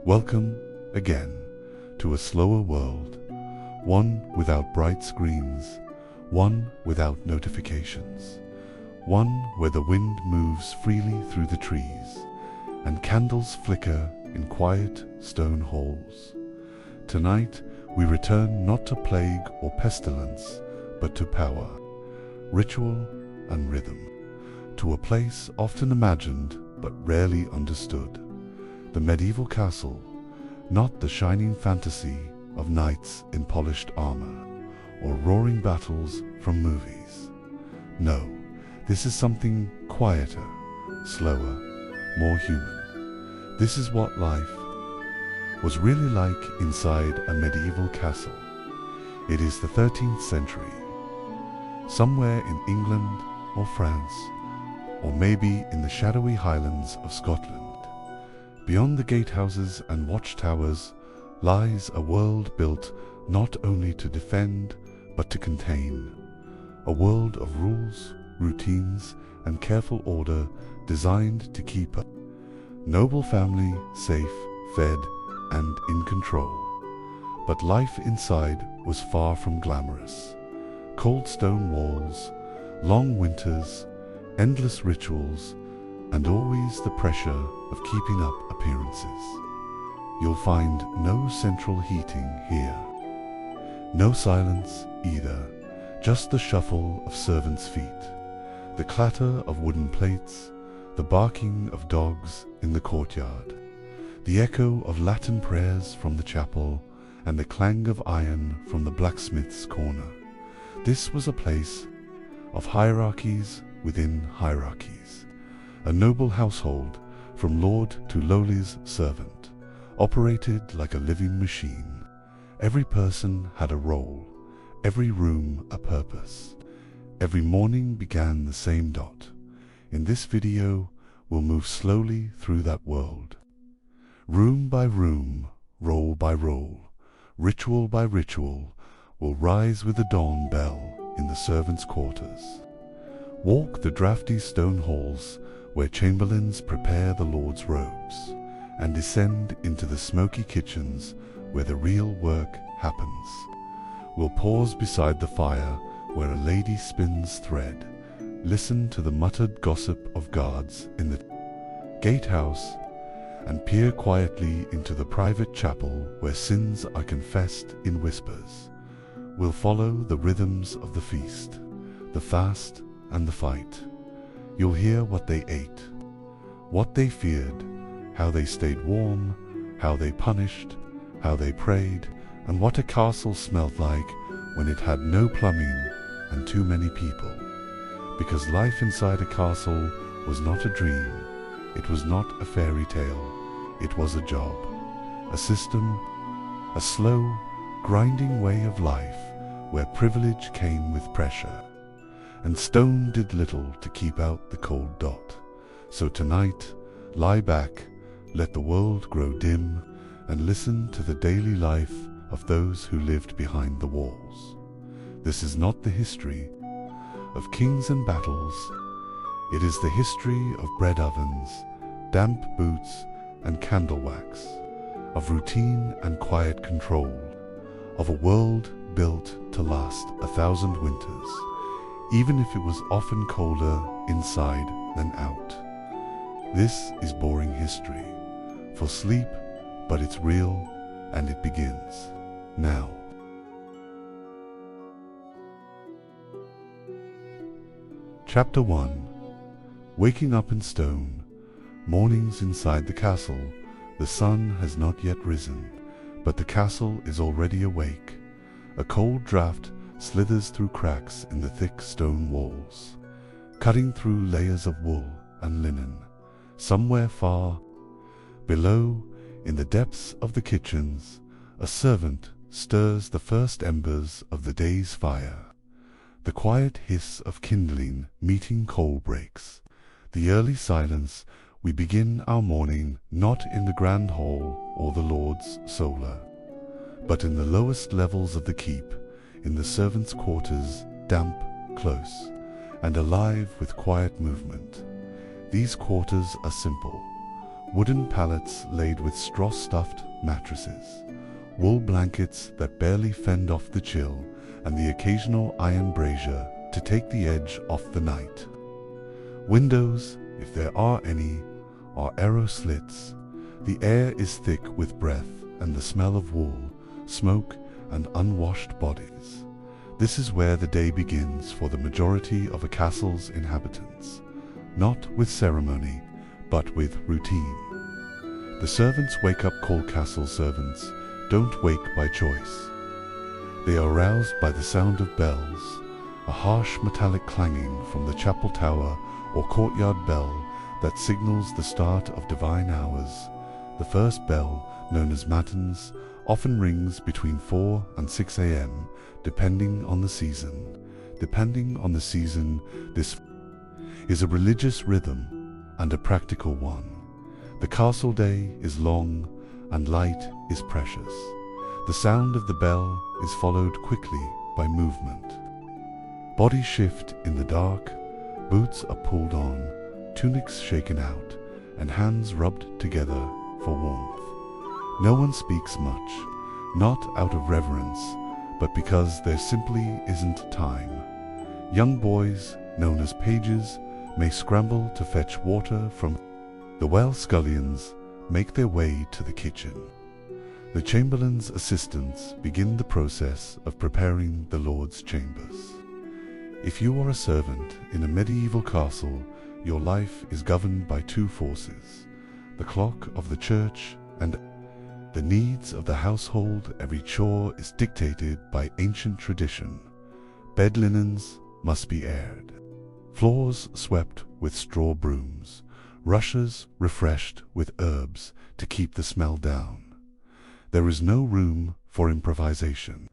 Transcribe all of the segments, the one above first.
Welcome, again, to a slower world, one without bright screens, one without notifications, one where the wind moves freely through the trees, and candles flicker in quiet stone halls. Tonight, we return not to plague or pestilence, but to power, ritual and rhythm, to a place often imagined but rarely understood, the medieval castle, not the shining fantasy of knights in polished armor or roaring battles from movies. No, this is something quieter, slower, more human. This is what life was really like inside a medieval castle. It is the 13th century, somewhere in England or France, or maybe in the shadowy highlands of Scotland. Beyond the gatehouses and watchtowers lies a world built not only to defend, but to contain. A world of rules, routines, and careful order designed to keep a noble family safe, fed, and in control. But life inside was far from glamorous. Cold stone walls, long winters, endless rituals, and always the pressure of keeping up appearances. You'll find no central heating here. No silence either, just the shuffle of servants' feet, the clatter of wooden plates, the barking of dogs in the courtyard, the echo of Latin prayers from the chapel, and the clang of iron from the blacksmith's corner. This was a place of hierarchies within hierarchies, a noble household from lord to lowly's servant, operated like a living machine. Every person had a role, every room a purpose. Every morning began the same dot. In this video, we'll move slowly through that world. Room by room, roll by roll, ritual by ritual, will rise with the dawn bell in the servants' quarters. Walk the drafty stone halls where chamberlains prepare the Lord's robes, and descend into the smoky kitchens where the real work happens. We'll pause beside the fire where a lady spins thread, listen to the muttered gossip of guards in the gatehouse, and peer quietly into the private chapel where sins are confessed in whispers. We'll follow the rhythms of the feast, the fast and the fight. You'll hear what they ate, what they feared, how they stayed warm, how they punished, how they prayed, and what a castle smelled like when it had no plumbing and too many people. Because life inside a castle was not a dream, it was not a fairy tale, it was a job, a system, a slow, grinding way of life where privilege came with pressure. And stone did little to keep out the cold dot. So tonight, lie back, let the world grow dim, and listen to the daily life of those who lived behind the walls. This is not the history of kings and battles. It is the history of bread ovens, damp boots, and candle wax, of routine and quiet control, of a world built to last 1,000 winters, even if it was often colder inside than out. This is boring history, for sleep, but it's real, and it begins now. Chapter 1. Waking up in stone. Mornings inside the castle. The sun has not yet risen, but the castle is already awake. A cold draught slithers through cracks in the thick stone walls, cutting through layers of wool and linen. Somewhere far below, in the depths of the kitchens, a servant stirs the first embers of the day's fire. The quiet hiss of kindling meeting coal breaks. The early silence. We begin our morning not in the grand hall or the Lord's solar, but in the lowest levels of the keep, in the servants' quarters, damp, close, and alive with quiet movement. These quarters are simple. wooden pallets laid with straw-stuffed mattresses, wool blankets that barely fend off the chill, and the occasional iron brazier to take the edge off the night. Windows, if there are any, are arrow slits. The air is thick with breath and the smell of wool, smoke, and unwashed bodies. This is where the day begins for the majority of a castle's inhabitants, not with ceremony, but with routine. The servants wake up. Cold castle servants don't wake by choice. They are roused by the sound of bells, a harsh metallic clanging from the chapel tower or courtyard bell that signals the start of divine hours. The first bell, known as matins, often rings between 4 and 6 a.m., depending on the season. This is a religious rhythm and a practical one. The castle day is long and light is precious. The sound of the bell is followed quickly by movement. Bodies shift in the dark, boots are pulled on, tunics shaken out, and hands rubbed together for warmth. No one speaks much, not out of reverence, but because there simply isn't time. Young boys, known as pages, may scramble to fetch water from the well. Scullions make their way to the kitchen. The chamberlain's assistants begin the process of preparing the Lord's chambers. If you are a servant in a medieval castle, your life is governed by two forces: the clock of the church and the needs of the household. Every chore is dictated by ancient tradition. Bed linens must be aired, floors swept with straw brooms, rushes refreshed with herbs to keep the smell down. There is no room for improvisation.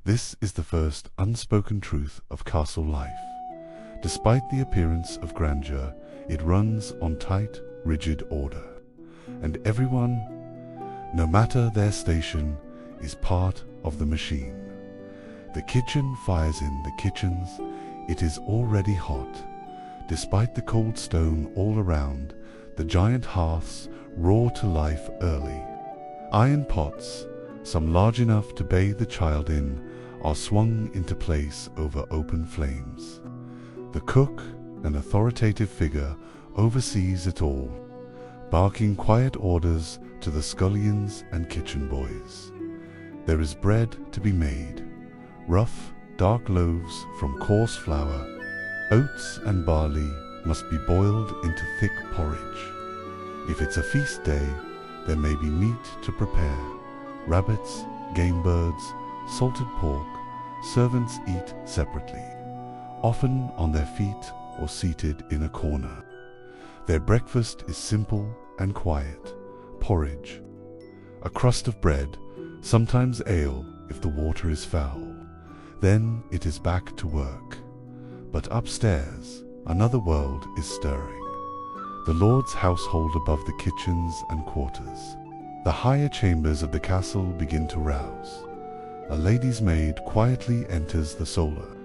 This is the first unspoken truth of castle life. Despite the appearance of grandeur, it runs on tight, rigid order. And everyone, no matter their station, is part of the machine. The kitchen fires in the kitchens. It is already hot. Despite the cold stone all around, the giant hearths roar to life early. Iron pots, some large enough to bathe the child in, are swung into place over open flames. The cook, an authoritative figure, oversees it all, barking quiet orders to the scullions and kitchen boys. There is bread to be made, rough, dark loaves from coarse flour. Oats and barley must be boiled into thick porridge. If it's a feast day, there may be meat to prepare: rabbits, game birds, salted pork. Servants eat separately, often on their feet or seated in a corner. Their breakfast is simple and quiet: porridge, a crust of bread, sometimes ale if the water is foul. Then it is back to work. But upstairs, another world is stirring. The Lord's household above the kitchens and quarters. The higher chambers of the castle begin to rouse. A lady's maid quietly enters the solar,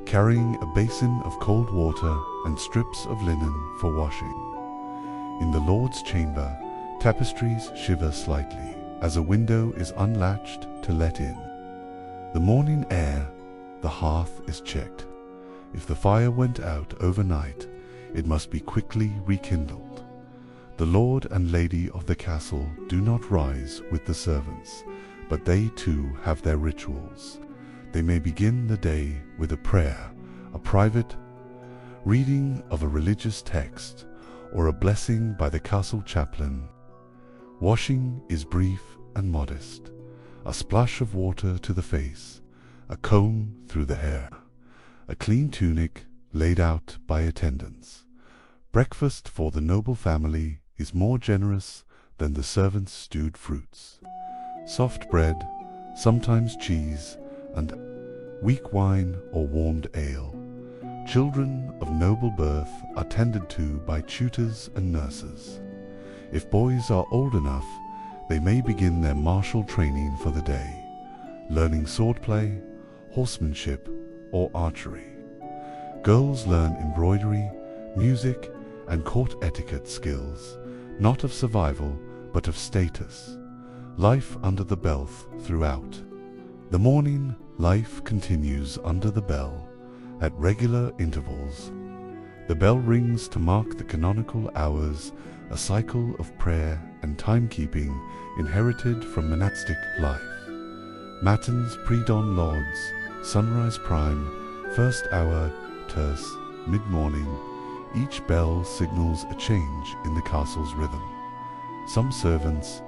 carrying a basin of cold water and strips of linen for washing. In the Lord's chamber, tapestries shiver slightly as a window is unlatched to let in the morning air. The hearth is checked. If the fire went out overnight, it must be quickly rekindled. The lord and lady of the castle do not rise with the servants, but they too have their rituals. They may begin the day with a prayer, a private reading of a religious text, or a blessing by the castle chaplain. Washing is brief and modest: a splash of water to the face, a comb through the hair, a clean tunic laid out by attendants. Breakfast for the noble family is more generous than the servants' stewed fruits. Soft bread, sometimes cheese, and weak wine or warmed ale. Children of noble birth are tended to by tutors and nurses. If boys are old enough, they may begin their martial training for the day, learning swordplay, horsemanship, or archery. Girls learn embroidery, music, and court etiquette skills, not of survival, but of status. Life under the bell throughout. The morning, life continues under the bell, at regular intervals. The bell rings to mark the canonical hours, a cycle of prayer and timekeeping inherited from monastic life. Matins, pre-dawn lauds, sunrise prime, first hour, terce, mid-morning. Each bell signals a change in the castle's rhythm. Some servants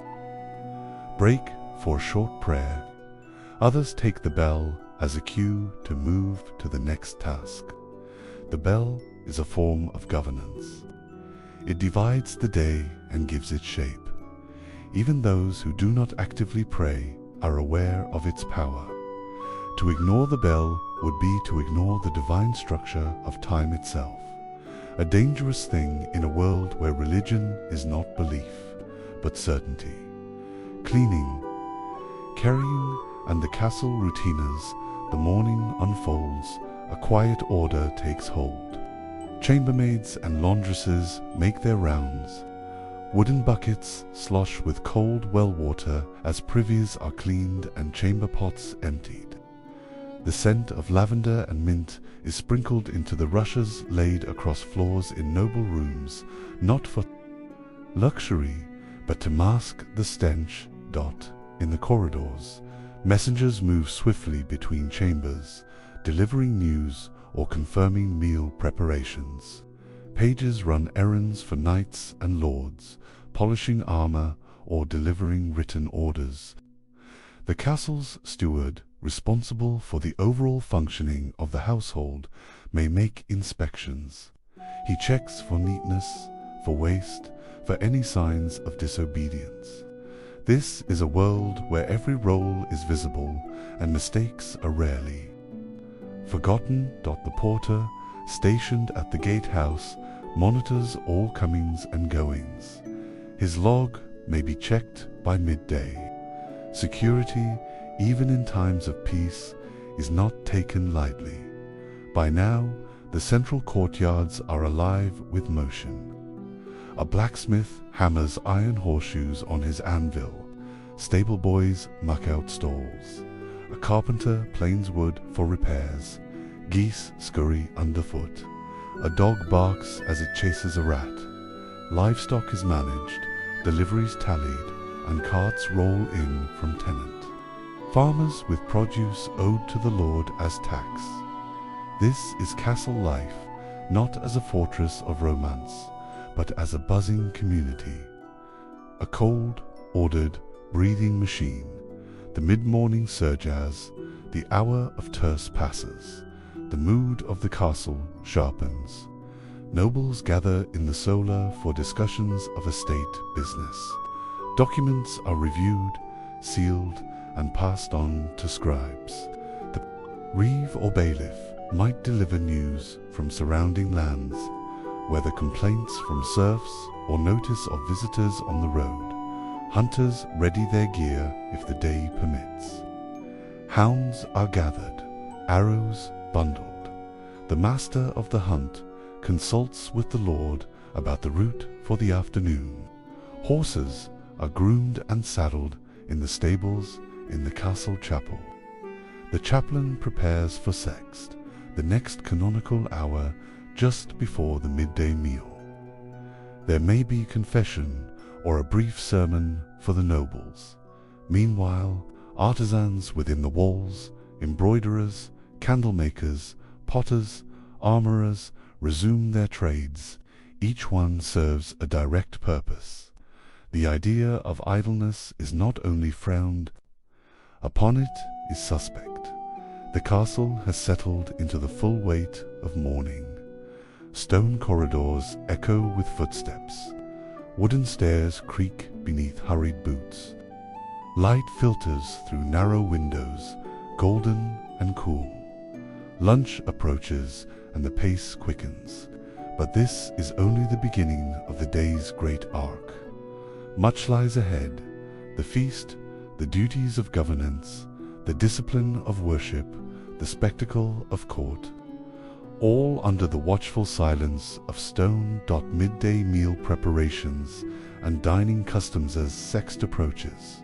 break for a short prayer. Others take the bell as a cue to move to the next task. The bell is a form of governance. It divides the day and gives it shape. Even those who do not actively pray are aware of its power. To ignore the bell would be to ignore the divine structure of time itself, a dangerous thing in a world where religion is not belief, but certainty. Cleaning, carrying, and the castle routinas, the morning unfolds, a quiet order takes hold. Chambermaids and laundresses make their rounds. Wooden buckets slosh with cold well water as privies are cleaned and chamber pots emptied. The scent of lavender and mint is sprinkled into the rushes laid across floors in noble rooms, not for luxury, but to mask the stench. In the corridors, messengers move swiftly between chambers, delivering news or confirming meal preparations. Pages run errands for knights and lords, polishing armor or delivering written orders. The castle's steward, responsible for the overall functioning of the household, may make inspections. He checks for neatness, for waste, for any signs of disobedience. This is a world where every role is visible and mistakes are rarely forgotten. The porter, stationed at the gatehouse, monitors all comings and goings. His log may be checked by midday. Security, even in times of peace, is not taken lightly. By now, the central courtyards are alive with motion. A blacksmith hammers iron horseshoes on his anvil. Stable boys muck out stalls. A carpenter planes wood for repairs. Geese scurry underfoot. A dog barks as it chases a rat. Livestock is managed, deliveries tallied, and carts roll in from tenant. Farmers with produce owed to the Lord as tax. This is castle life, not as a fortress of romance, but as a buzzing community. A cold, ordered, breathing machine. The mid-morning surges, the hour of terce passes. The mood of the castle sharpens. Nobles gather in the solar for discussions of estate business. Documents are reviewed, sealed, and passed on to scribes. The reeve or bailiff might deliver news from surrounding lands, whether complaints from serfs or notice of visitors on the road. Hunters ready their gear if the day permits. Hounds are gathered, arrows bundled. The master of the hunt consults with the lord about the route for the afternoon. Horses are groomed and saddled in the stables in the castle chapel. The chaplain prepares for sext, the next canonical hour just before the midday meal. There may be confession or a brief sermon for the nobles. Meanwhile, artisans within the walls, embroiderers, candlemakers, potters, armorers resume their trades. Each one serves a direct purpose. The idea of idleness is not only frowned upon, it is suspect. The castle has settled into the full weight of mourning. Stone corridors echo with footsteps. Wooden stairs creak beneath hurried boots. Light filters through narrow windows, golden and cool. Lunch approaches and the pace quickens. But this is only the beginning of the day's great arc. Much lies ahead: the feast, the duties of governance, the discipline of worship, the spectacle of court. all under the watchful silence of stone. Midday meal preparations and dining customs. As Sext approaches,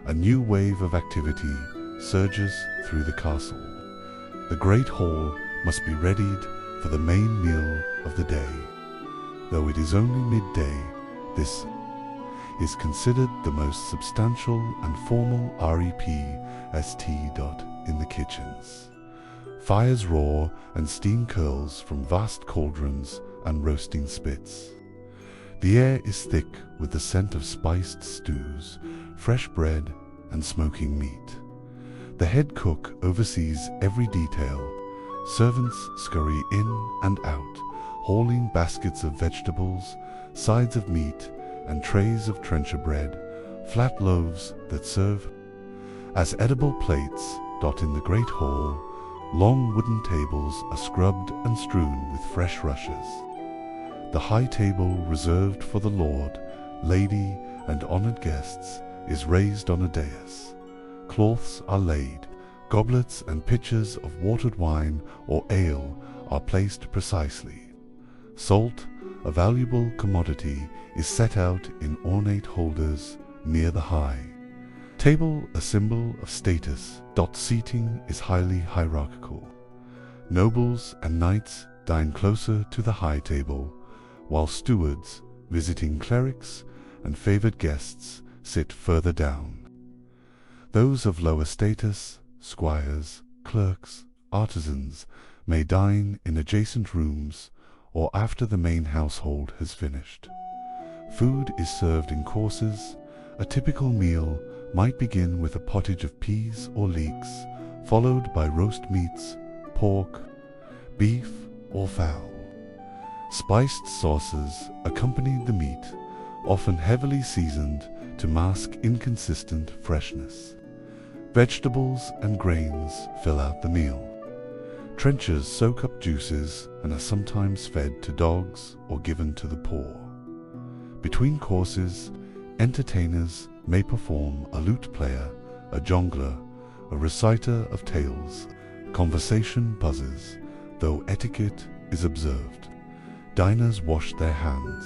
a new wave of activity surges through the castle. The great hall must be readied for the main meal of the day. Though it is only midday, this is considered the most substantial and formal repast. In the kitchens, fires roar and steam curls from vast cauldrons and roasting spits. The air is thick with the scent of spiced stews, fresh bread, and smoking meat. The head cook oversees every detail. Servants scurry in and out, hauling baskets of vegetables, sides of meat, and trays of trencher bread, flat loaves that serve as edible plates. In the great hall, long wooden tables are scrubbed and strewn with fresh rushes. The high table reserved for the lord, lady, and honored guests is raised on a dais. Cloths are laid, goblets and pitchers of watered wine or ale are placed precisely. Salt, a valuable commodity, is set out in ornate holders near the high table, a symbol of status. Seating is highly hierarchical. Nobles and knights dine closer to the high table, while stewards, visiting clerics, and favored guests sit further down. Those of lower status, squires, clerks, artisans, may dine in adjacent rooms or after the main household has finished. Food is served in courses. A typical meal might begin with a pottage of peas or leeks, followed by roast meats, pork, beef, or fowl. Spiced sauces accompanied the meat, often heavily seasoned to mask inconsistent freshness. Vegetables and grains fill out the meal. Trenchers soak up juices and are sometimes fed to dogs or given to the poor. Between courses, entertainers may perform a lute player, a jongleur, a reciter of tales. Conversation buzzes, though etiquette is observed. Diners wash their hands.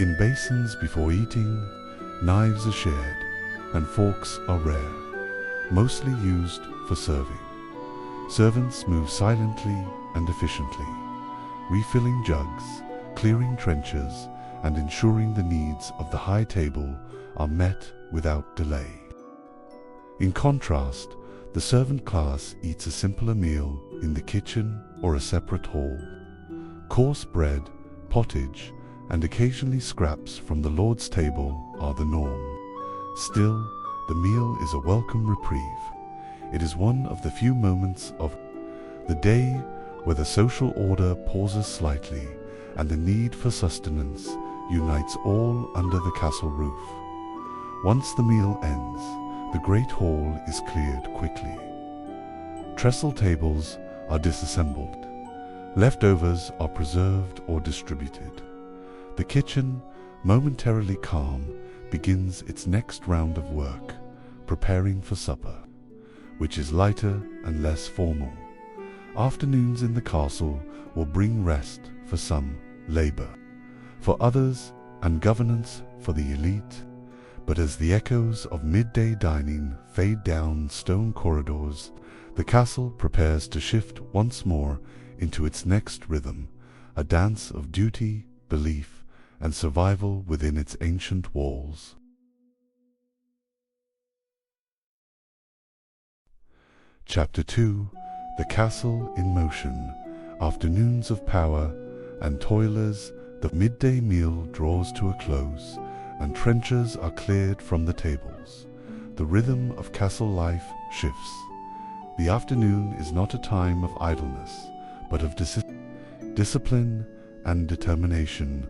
In basins before eating, knives are shared, and forks are rare, mostly used for serving. Servants move silently and efficiently, refilling jugs, clearing trenchers, and ensuring the needs of the high table are met without delay. In contrast, the servant class eats a simpler meal in the kitchen or a separate hall. Coarse bread, pottage, and occasionally scraps from the Lord's table are the norm. Still, the meal is a welcome reprieve. It is one of the few moments of the day where the social order pauses slightly and the need for sustenance unites all under the castle roof. Once the meal ends, the great hall is cleared quickly. Trestle tables are disassembled. Leftovers are preserved or distributed. The kitchen, momentarily calm, begins its next round of work, preparing for supper, which is lighter and less formal. Afternoons in the castle will bring rest for some, labor for others, and governance for the elite. But as the echoes of midday dining fade down stone corridors, the castle prepares to shift once more into its next rhythm, a dance of duty, belief, and survival within its ancient walls. Chapter 2: The Castle in Motion. Afternoons of power and toilers. The midday meal draws to a close, and trenchers are cleared from the tables. The rhythm of castle life shifts. The afternoon is not a time of idleness, but of discipline and determination.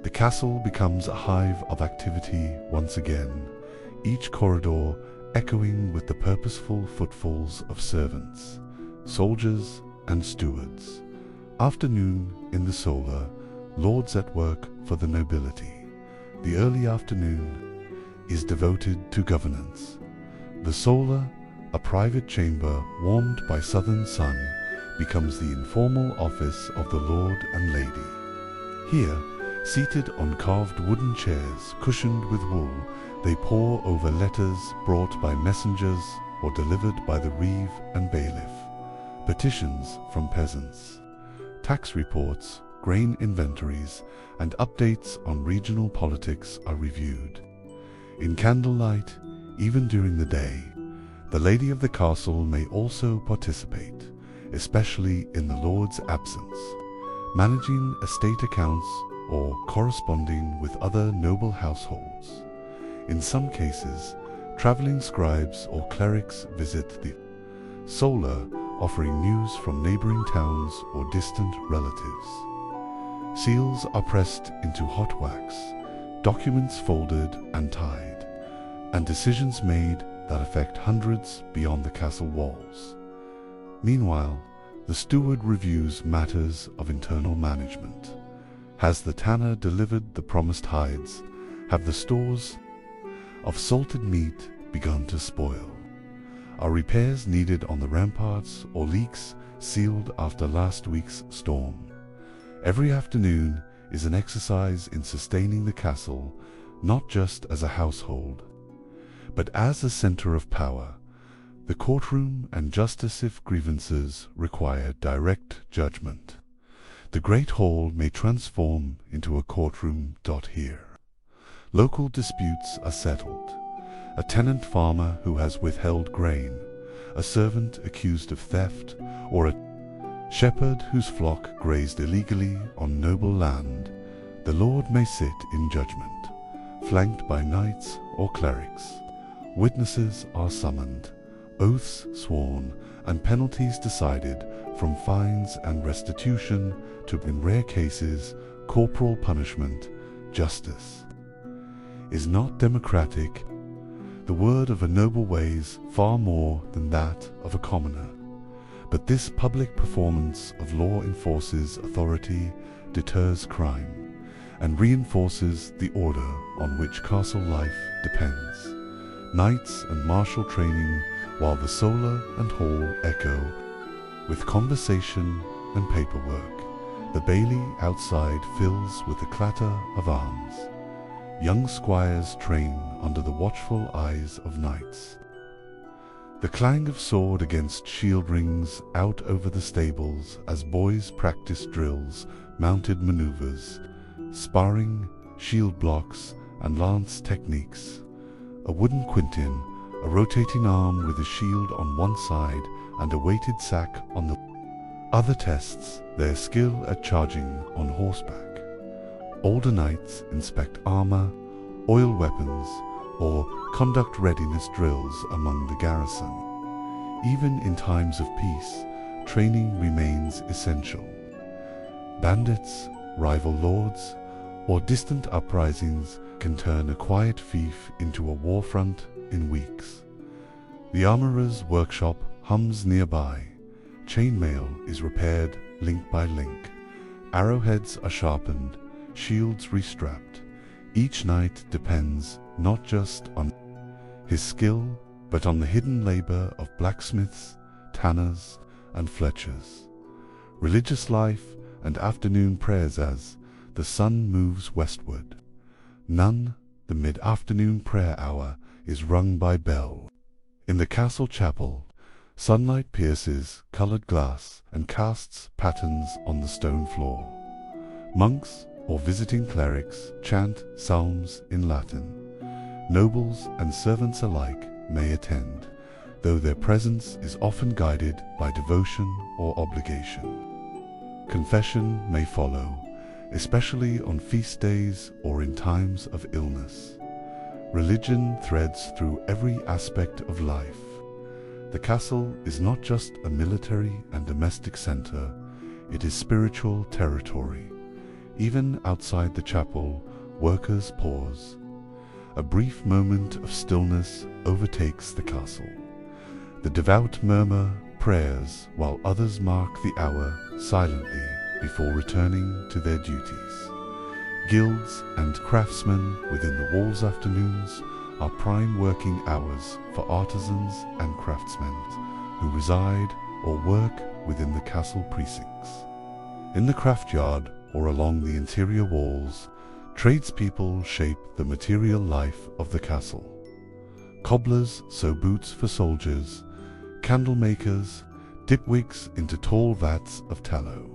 The castle becomes a hive of activity once again, each corridor echoing with the purposeful footfalls of servants, soldiers, and stewards. Afternoon in the solar, lords at work for the nobility. The early afternoon is devoted to governance. The solar, a private chamber warmed by southern sun, becomes the informal office of the lord and lady. Here, seated on carved wooden chairs cushioned with wool, they pore over letters brought by messengers or delivered by the reeve and bailiff, petitions from peasants, tax reports, grain inventories, and updates on regional politics are reviewed. In candlelight, even during the day, the lady of the castle may also participate, especially in the lord's absence, managing estate accounts or corresponding with other noble households. In some cases, traveling scribes or clerics visit the solar, offering news from neighboring towns or distant relatives. Seals are pressed into hot wax, documents folded and tied, and decisions made that affect hundreds beyond the castle walls. Meanwhile, the steward reviews matters of internal management. Has the tanner delivered the promised hides? Have the stores of salted meat begun to spoil? Are repairs needed on the ramparts or leaks sealed after last week's storm? Every afternoon is an exercise in sustaining the castle, not just as a household, but as a center of power, the courtroom and justice if grievances require direct judgment. The great hall may transform into a courtroom. Here, local disputes are settled. A tenant farmer who has withheld grain, a servant accused of theft, or a shepherd whose flock grazed illegally on noble land, the Lord may sit in judgment, flanked by knights or clerics. Witnesses are summoned, oaths sworn, and penalties decided, from fines and restitution to, in rare cases, corporal punishment. Justice is not democratic. The word of a noble weighs far more than that of a commoner. But this public performance of law enforces authority, deters crime, and reinforces the order on which castle life depends. Knights and martial training, while the solar and hall echo with conversation and paperwork. The bailey outside fills with the clatter of arms. Young squires train under the watchful eyes of knights. The clang of sword against shield rings out over the stables as boys practice drills, mounted maneuvers, sparring, shield blocks, and lance techniques. A wooden quintin, a rotating arm with a shield on one side and a weighted sack on the other tests their skill at charging on horseback. Older knights inspect armor, oil weapons, or conduct readiness drills among the garrison. Even in times of peace, training remains essential. Bandits, rival lords, or distant uprisings can turn a quiet fief into a war front in weeks. The armorer's workshop hums nearby. Chainmail is repaired link by link. Arrowheads are sharpened, shields restrapped. Each knight depends not just on his skill, but on the hidden labor of blacksmiths, tanners, and fletchers. Religious life and afternoon prayers as the sun moves westward. None, the mid-afternoon prayer hour, is rung by bell. In the castle chapel, sunlight pierces colored glass and casts patterns on the stone floor. Monks or visiting clerics chant psalms in Latin. Nobles and servants alike may attend, though their presence is often guided by devotion or obligation. Confession may follow, especially on feast days or in times of illness. Religion threads through every aspect of life. The castle is not just a military and domestic center, it is spiritual territory. Even outside the chapel, workers pause. A brief moment of stillness overtakes the castle. The devout murmur prayers while others mark the hour silently before returning to their duties. Guilds and craftsmen within the walls' afternoons are prime working hours for artisans and craftsmen who reside or work within the castle precincts. In the craft yard or along the interior walls, tradespeople shape the material life of the castle. Cobblers sew boots for soldiers, candle makers dip wigs into tall vats of tallow.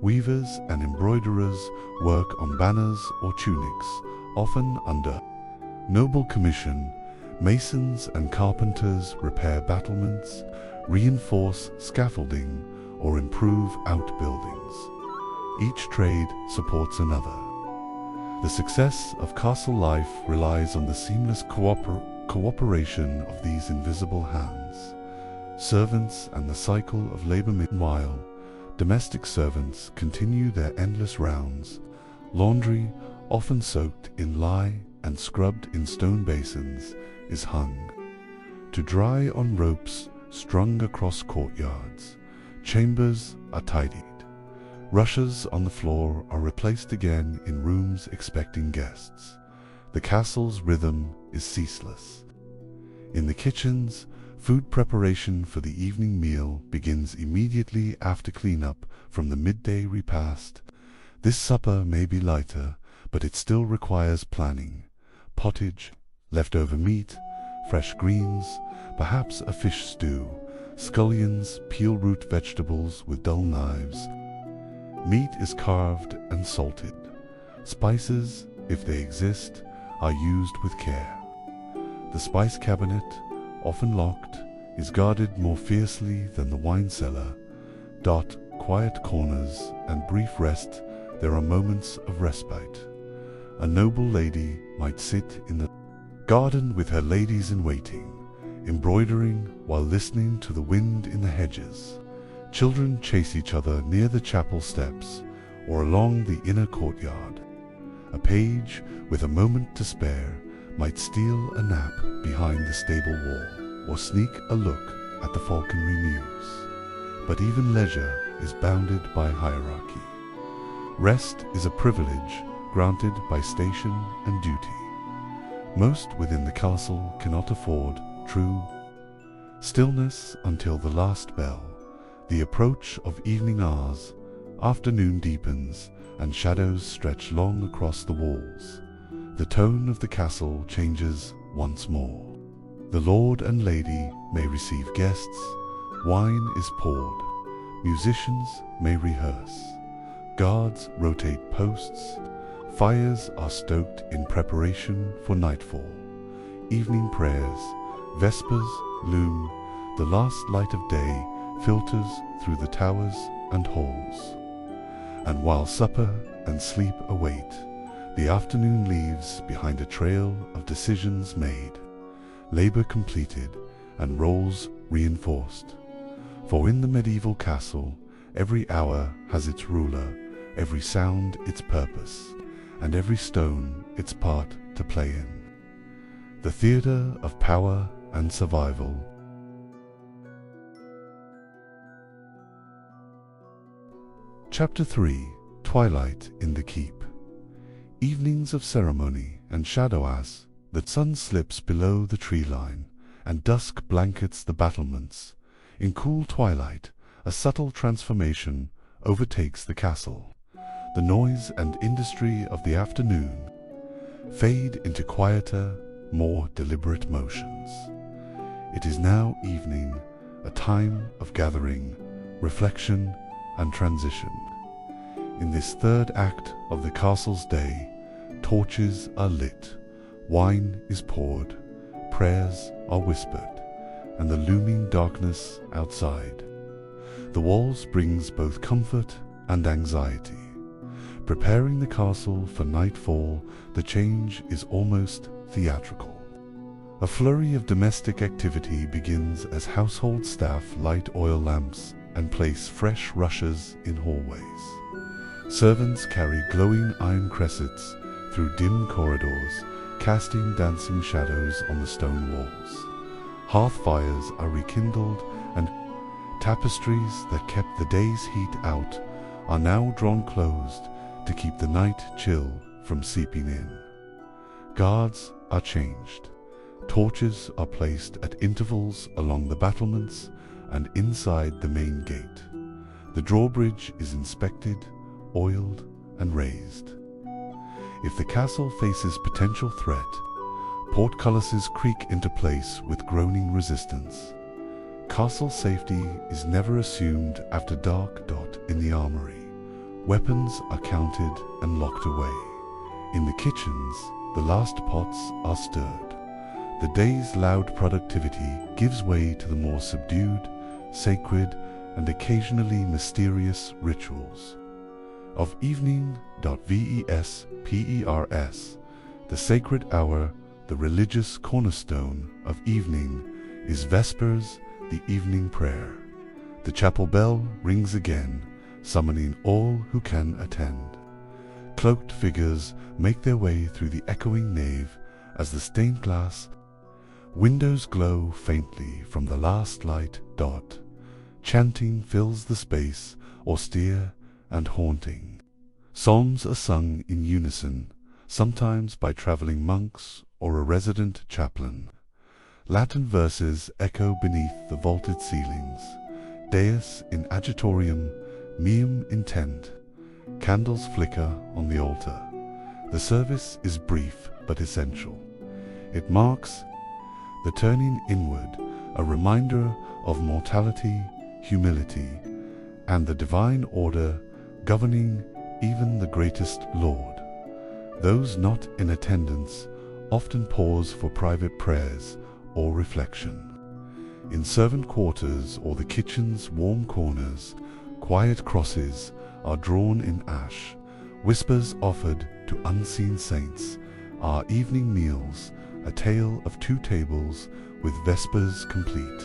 Weavers and embroiderers work on banners or tunics, often under noble commission. Masons and carpenters repair battlements, reinforce scaffolding, or improve outbuildings. Each trade supports another. The success of castle life relies on the seamless cooperation of these invisible hands. Servants and the cycle of labor. Meanwhile, domestic servants continue their endless rounds. Laundry, often soaked in lye and scrubbed in stone basins, is hung to dry on ropes strung across courtyards. Chambers are tidied. Rushes on the floor are replaced again in rooms expecting guests. The castle's rhythm is ceaseless. In the kitchens, food preparation for the evening meal begins immediately after cleanup from the midday repast. This supper may be lighter, but it still requires planning. Pottage, leftover meat, fresh greens, perhaps a fish stew, scullions peel root vegetables with dull knives. Meat is carved and salted. Spices, if they exist, are used with care. The spice cabinet, often locked, is guarded more fiercely than the wine cellar. Quiet corners and brief rest, there are moments of respite. A noble lady might sit in the garden with her ladies-in-waiting, embroidering while listening to the wind in the hedges. Children chase each other near the chapel steps or along the inner courtyard. A page with a moment to spare might steal a nap behind the stable wall or sneak a look at the falconry mews. But even leisure is bounded by hierarchy. Rest is a privilege granted by station and duty. Most within the castle cannot afford true stillness until the last bell. The approach of evening hours, afternoon deepens, and shadows stretch long across the walls. The tone of the castle changes once more. The lord and lady may receive guests, wine is poured, musicians may rehearse, guards rotate posts, fires are stoked in preparation for nightfall. Evening prayers, vespers loom, the last light of day filters through the towers and halls. And while supper and sleep await, the afternoon leaves behind a trail of decisions made, labor completed, and roles reinforced. For in the medieval castle, every hour has its ruler, every sound its purpose, and every stone its part to play in. The theater of power and survival. Chapter 3. Twilight in the Keep. Evenings of ceremony and shadow as the sun slips below the tree line, and dusk blankets the battlements. In cool twilight, a subtle transformation overtakes the castle. The noise and industry of the afternoon fade into quieter, more deliberate motions. It is now evening, a time of gathering, reflection, and transition. In this third act of the castle's day, torches are lit, wine is poured, prayers are whispered, and the looming darkness outside. The walls brings both comfort and anxiety. Preparing the castle for nightfall, the change is almost theatrical. A flurry of domestic activity begins as household staff light oil lamps and place fresh rushes in hallways. Servants carry glowing iron cressets through dim corridors, casting dancing shadows on the stone walls. Hearth fires are rekindled, and tapestries that kept the day's heat out are now drawn closed to keep the night chill from seeping in. Guards are changed. Torches are placed at intervals along the battlements, and inside the main gate. The drawbridge is inspected, oiled, and raised. If the castle faces potential threat, portcullises creak into place with groaning resistance. Castle safety is never assumed after dark. In the armory, weapons are counted and locked away. In the kitchens, the last pots are stirred. The day's loud productivity gives way to the more subdued, sacred, and occasionally mysterious rituals of evening. Vespers, the sacred hour, the religious cornerstone of evening, is Vespers, the evening prayer. The chapel bell rings again, summoning all who can attend. Cloaked figures make their way through the echoing nave as the stained glass windows glow faintly from the last light. Chanting fills the space, austere and haunting. Psalms are sung in unison, sometimes by traveling monks or a resident chaplain. Latin verses echo beneath the vaulted ceilings. Deus in agitorium, meum intent. Candles flicker on the altar. The service is brief but essential. It marks the turning inward, a reminder of mortality, humility, and the divine order governing even the greatest Lord. Those not in attendance often pause for private prayers or reflection. In servant quarters or the kitchen's warm corners, quiet crosses are drawn in ash, whispers offered to unseen saints. Our evening meals, a tale of two tables with Vespers complete.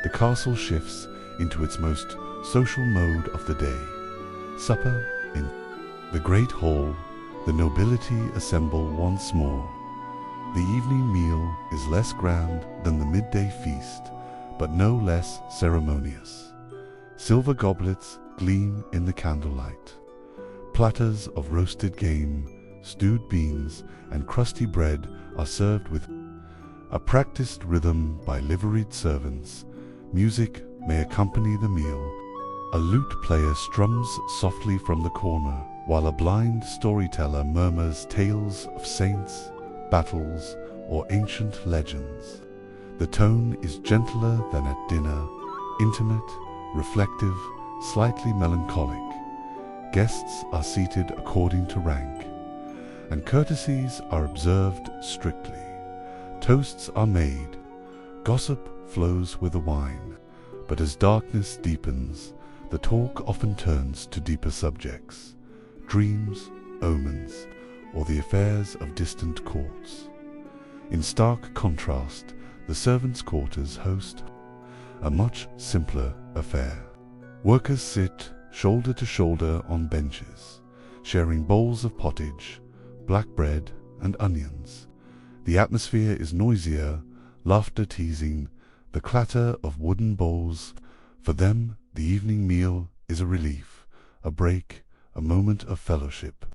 The castle shifts into its most social mode of the day. Supper in the great hall, the nobility assemble once more. The evening meal is less grand than the midday feast, but no less ceremonious. Silver goblets gleam in the candlelight. Platters of roasted game, stewed beans, and crusty bread are served with a practiced rhythm by liveried servants. Music may accompany the meal. A lute player strums softly from the corner, while a blind storyteller murmurs tales of saints, battles, or ancient legends. The tone is gentler than at dinner, intimate, reflective, slightly melancholic. Guests are seated according to rank, and courtesies are observed strictly. Toasts are made, gossip flows with the wine, but as darkness deepens, the talk often turns to deeper subjects, dreams, omens, or the affairs of distant courts. In stark contrast, the servants' quarters host a much simpler affair. Workers sit shoulder to shoulder on benches, sharing bowls of pottage, black bread, and onions. The atmosphere is noisier, laughter teasing, the clatter of wooden bowls. For them, the evening meal is a relief, a break, a moment of fellowship.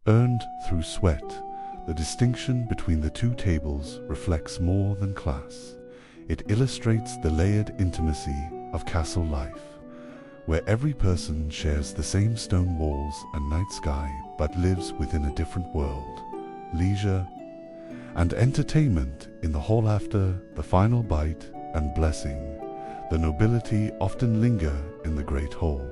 Earned through sweat, the distinction between the two tables reflects more than class. It illustrates the layered intimacy of castle life, where every person shares the same stone walls and night sky but lives within a different world. Leisure and entertainment in the hall after the final bite and blessing. The nobility often linger in the great hall.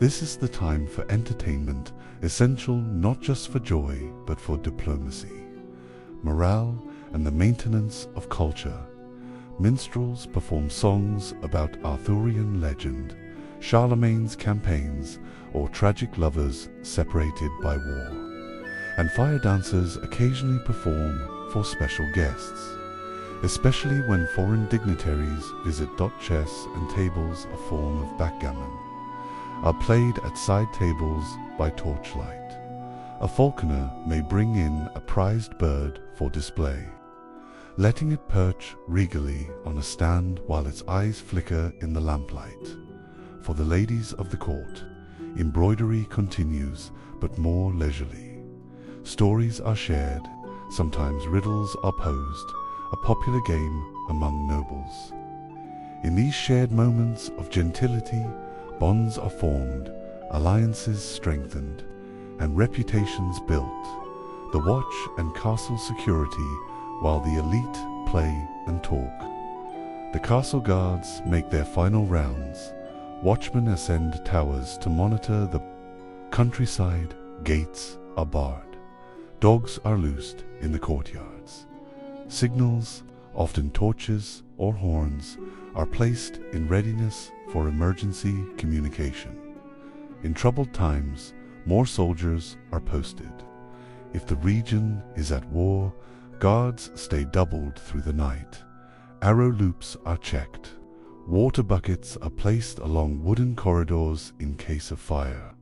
This is the time for entertainment, essential not just for joy but for diplomacy, morale, and the maintenance of culture. Minstrels perform songs about Arthurian legend, Charlemagne's campaigns, or tragic lovers separated by war. And fire dancers occasionally perform for special guests, especially when foreign dignitaries visit. Chess and tables, a form of backgammon, are played at side tables by torchlight. A falconer may bring in a prized bird for display, letting it perch regally on a stand while its eyes flicker in the lamplight. For the ladies of the court, embroidery continues, but more leisurely. Stories are shared, sometimes riddles are posed, a popular game among nobles. In these shared moments of gentility, bonds are formed, alliances strengthened, and reputations built. The watch and castle security, while the elite play and talk. The castle guards make their final rounds. Watchmen ascend towers to monitor the countryside. Gates are barred. Dogs are loosed in the courtyards. Signals, often torches or horns, are placed in readiness for emergency communication. In troubled times, more soldiers are posted. If the region is at war, guards stay doubled through the night. Arrow loops are checked. Water buckets are placed along wooden corridors in case of fire.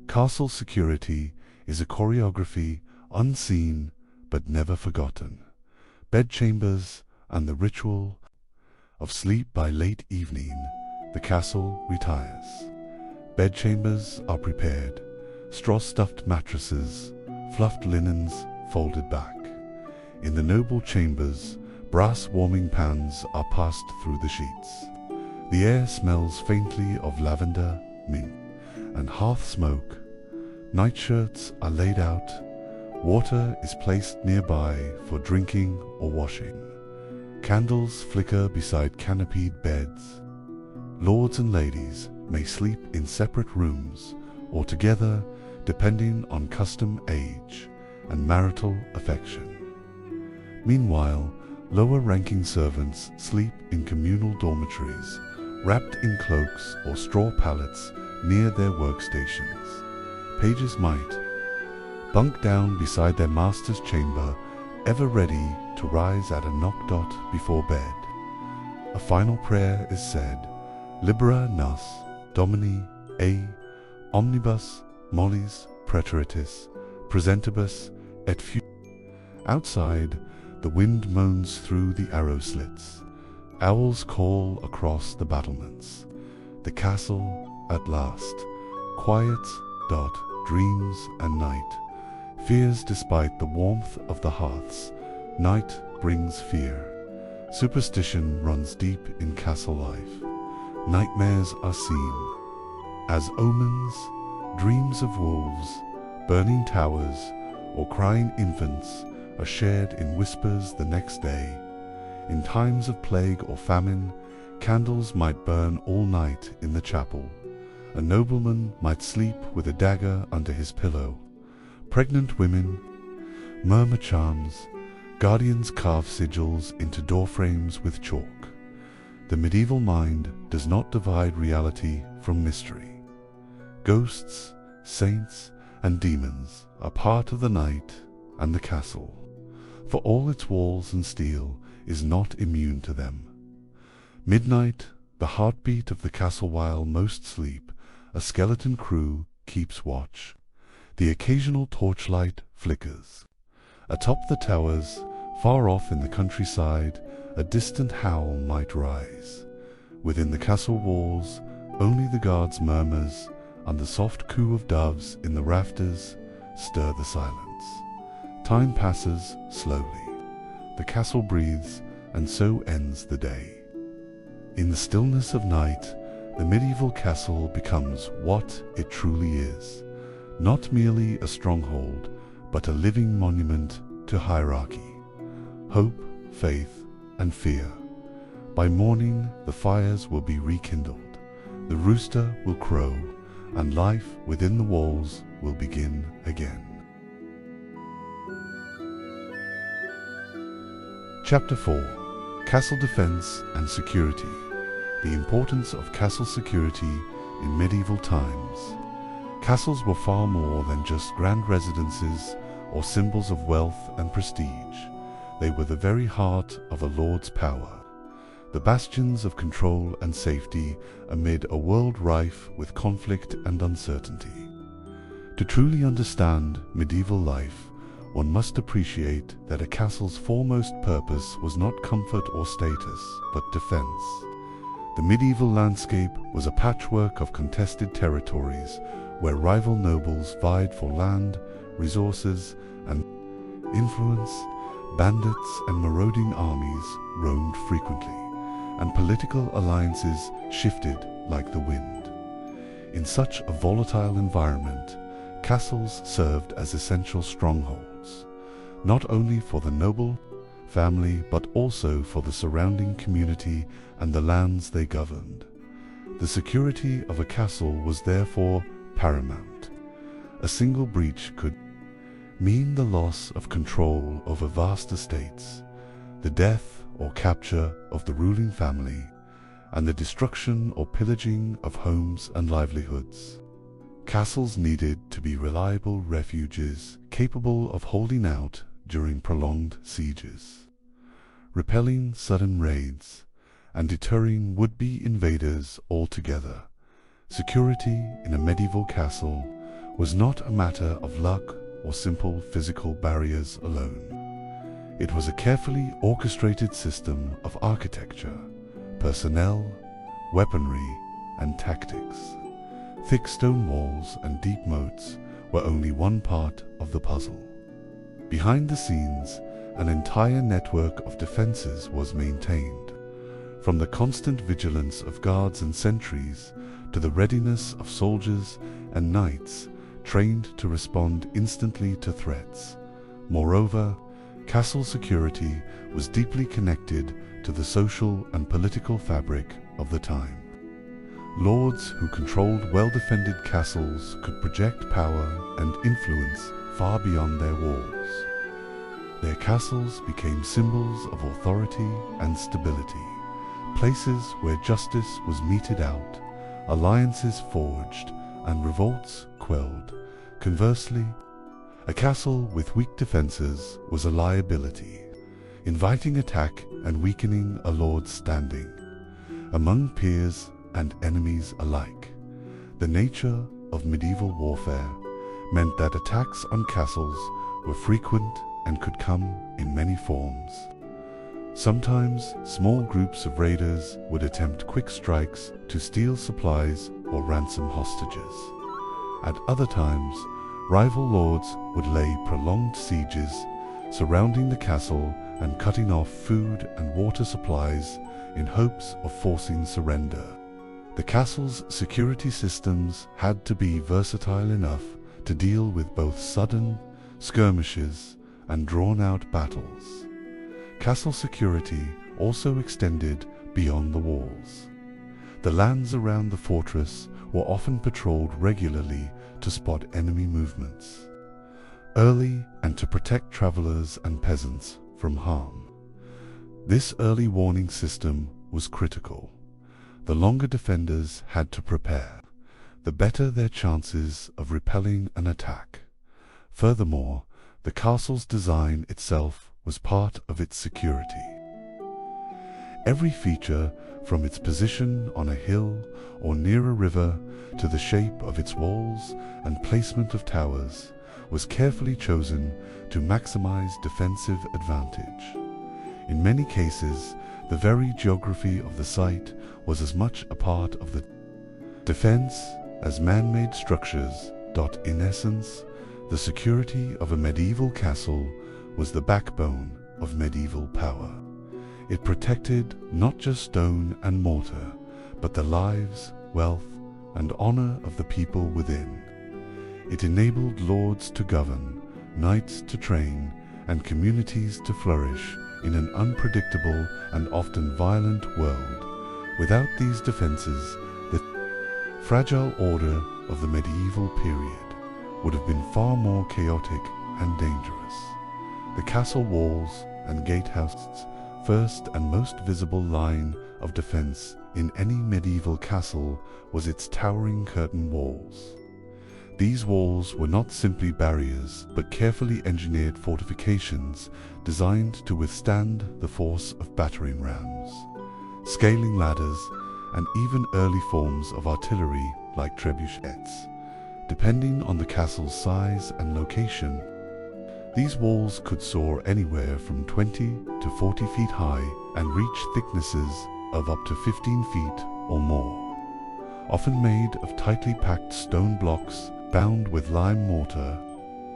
Castle security is a choreography unseen but never forgotten. Bedchambers and the ritual of sleep. By late evening, the castle retires. Bedchambers are prepared, straw-stuffed mattresses, fluffed linens folded back. In the noble chambers, brass warming pans are passed through the sheets. The air smells faintly of lavender, mint, and hearth smoke. Nightshirts are laid out. Water is placed nearby for drinking or washing. Candles flicker beside canopied beds. Lords and ladies may sleep in separate rooms or together, depending on custom, age, and marital affection. Meanwhile, lower-ranking servants sleep in communal dormitories, wrapped in cloaks or straw pallets near their workstations. Pages might bunk down beside their master's chamber, ever ready to rise at a knock before bed. A final prayer is said, Libera nos, Domini, omnibus, mollis, praetoritis, presentibus, et fu. Outside, the wind moans through the arrow slits. Owls call across the battlements. The castle, at last, quiet, dreams and night. Fears despite the warmth of the hearths. Night brings fear. Superstition runs deep in castle life. Nightmares are seen as omens, dreams of wolves, burning towers, or crying infants are shared in whispers the next day. In times of plague or famine, candles might burn all night in the chapel. A nobleman might sleep with a dagger under his pillow. Pregnant women murmur charms. Guardians carve sigils into doorframes with chalk. The medieval mind does not divide reality from mystery. Ghosts, saints, and demons are part of the night and the castle, for all its walls and steel is not immune to them. Midnight, the heartbeat of the castle. While most sleep, a skeleton crew keeps watch. The occasional torchlight flickers. Atop the towers, far off in the countryside, a distant howl might rise. Within the castle walls, only the guards' murmurs and the soft coo of doves in the rafters stir the silence. Time passes slowly. The castle breathes, and so ends the day. In the stillness of night, the medieval castle becomes what it truly is, not merely a stronghold, but a living monument to hierarchy, hope, faith, and fear. By morning, the fires will be rekindled, the rooster will crow, and life within the walls will begin again. Chapter 4. Castle Defense and Security. The importance of castle security in medieval times. Castles were far more than just grand residences or symbols of wealth and prestige. They were the very heart of a lord's power, the bastions of control and safety amid a world rife with conflict and uncertainty. To truly understand medieval life, one must appreciate that a castle's foremost purpose was not comfort or status, but defense. The medieval landscape was a patchwork of contested territories where rival nobles vied for land, resources, and influence. Bandits and marauding armies roamed frequently. and political alliances shifted like the wind. In such a volatile environment, castles served as essential strongholds, not only for the noble family but also for the surrounding community and the lands they governed. The security of a castle was therefore paramount. A single breach could mean the loss of control over vast estates, the death or capture of the ruling family, and the destruction or pillaging of homes and livelihoods. Castles needed to be reliable refuges capable of holding out during prolonged sieges, repelling sudden raids, and deterring would-be invaders altogether. Security in a medieval castle was not a matter of luck or simple physical barriers alone. It was a carefully orchestrated system of architecture, personnel, weaponry, and tactics. Thick stone walls and deep moats were only one part of the puzzle. Behind the scenes, an entire network of defenses was maintained, from the constant vigilance of guards and sentries to the readiness of soldiers and knights trained to respond instantly to threats. Moreover, castle security was deeply connected to the social and political fabric of the time. Lords who controlled well-defended castles could project power and influence far beyond their walls. Their castles became symbols of authority and stability, places where justice was meted out, alliances forged, and revolts quelled. Conversely, a castle with weak defenses was a liability, inviting attack and weakening a lord's standing among peers and enemies alike. The nature of medieval warfare meant that attacks on castles were frequent and could come in many forms. Sometimes small groups of raiders would attempt quick strikes to steal supplies or ransom hostages. At other times, rival lords would lay prolonged sieges surrounding the castle and cutting off food and water supplies in hopes of forcing surrender. The castle's security systems had to be versatile enough to deal with both sudden skirmishes and drawn-out battles. Castle security also extended beyond the walls. The lands around the fortress were often patrolled regularly to spot enemy movements early and to protect travelers and peasants from harm. This early warning system was critical. The longer defenders had to prepare, the better their chances of repelling an attack. Furthermore, the castle's design itself was part of its security. Every feature, from its position on a hill or near a river to the shape of its walls and placement of towers, was carefully chosen to maximize defensive advantage. In many cases, the very geography of the site was as much a part of the defense as man-made structures. In essence, the security of a medieval castle was the backbone of medieval power. It protected not just stone and mortar, but the lives, wealth, and honor of the people within. It enabled lords to govern, knights to train, and communities to flourish in an unpredictable and often violent world. Without these defenses, the fragile order of the medieval period would have been far more chaotic and dangerous. The castle walls and gatehouses, first and most visible line of defense in any medieval castle, was its towering curtain walls. These walls were not simply barriers, but carefully engineered fortifications designed to withstand the force of battering rams, scaling ladders, and even early forms of artillery like trebuchets. Depending on the castle's size and location, these walls could soar anywhere from 20 to 40 feet high and reach thicknesses of up to 15 feet or more. Often made of tightly packed stone blocks bound with lime mortar,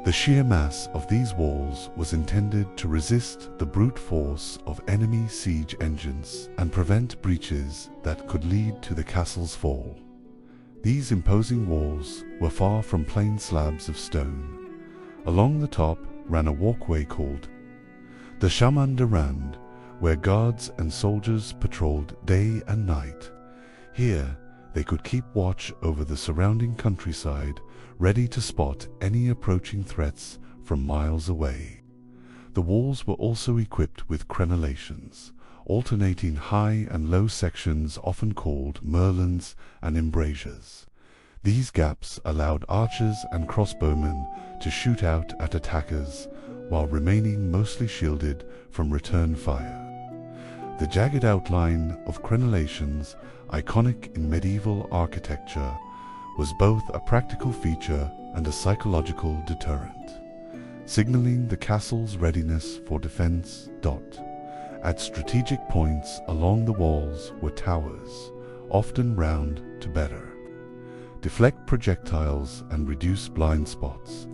The sheer mass of these walls was intended to resist the brute force of enemy siege engines and prevent breaches that could lead to the castle's fall. These imposing walls were far from plain slabs of stone. Along the top ran a walkway called the Chemin de Ronde, where guards and soldiers patrolled day and night. Here, they could keep watch over the surrounding countryside, ready to spot any approaching threats from miles away. The walls were also equipped with crenellations, alternating high and low sections often called merlons and embrasures. These gaps allowed archers and crossbowmen to shoot out at attackers while remaining mostly shielded from return fire. The jagged outline of crenellations, iconic in medieval architecture, was both a practical feature and a psychological deterrent, signaling the castle's readiness for defense. At strategic points along the walls were towers, often round to better deflect projectiles and reduce blind spots.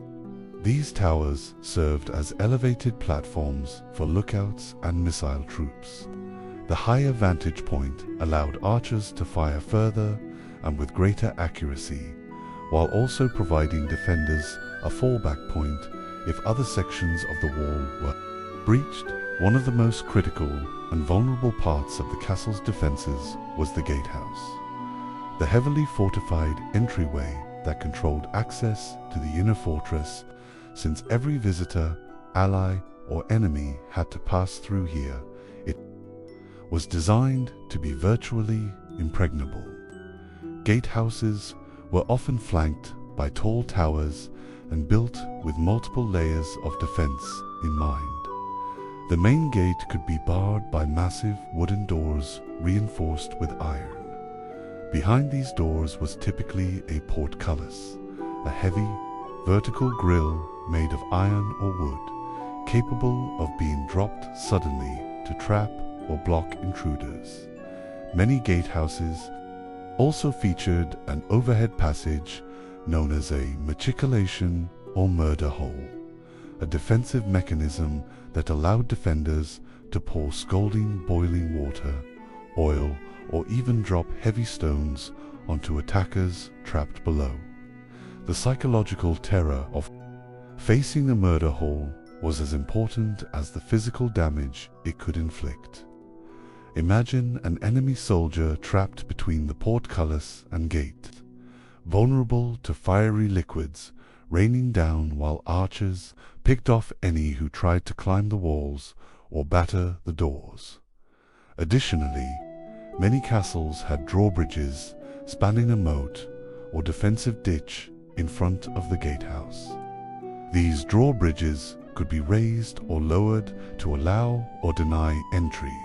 These towers served as elevated platforms for lookouts and missile troops. The higher vantage point allowed archers to fire further and with greater accuracy, while also providing defenders a fallback point if other sections of the wall were breached. One of the most critical and vulnerable parts of the castle's defenses was the gatehouse, the heavily fortified entryway that controlled access to the inner fortress, since every visitor, ally, or enemy had to pass through here. It was designed to be virtually impregnable. Gatehouses were often flanked by tall towers and built with multiple layers of defense in mind. The main gate could be barred by massive wooden doors reinforced with iron. Behind these doors was typically a portcullis, a heavy, vertical grille made of iron or wood, capable of being dropped suddenly to trap or block intruders. Many gatehouses also featured an overhead passage known as a matriculation or murder hole, a defensive mechanism that allowed defenders to pour scalding boiling water, oil, or even drop heavy stones onto attackers trapped below. The psychological terror of facing a murder hole was as important as the physical damage it could inflict. Imagine an enemy soldier trapped between the portcullis and gate, vulnerable to fiery liquids raining down while archers picked off any who tried to climb the walls or batter the doors. Additionally, many castles had drawbridges spanning a moat or defensive ditch in front of the gatehouse. These drawbridges could be raised or lowered to allow or deny entry,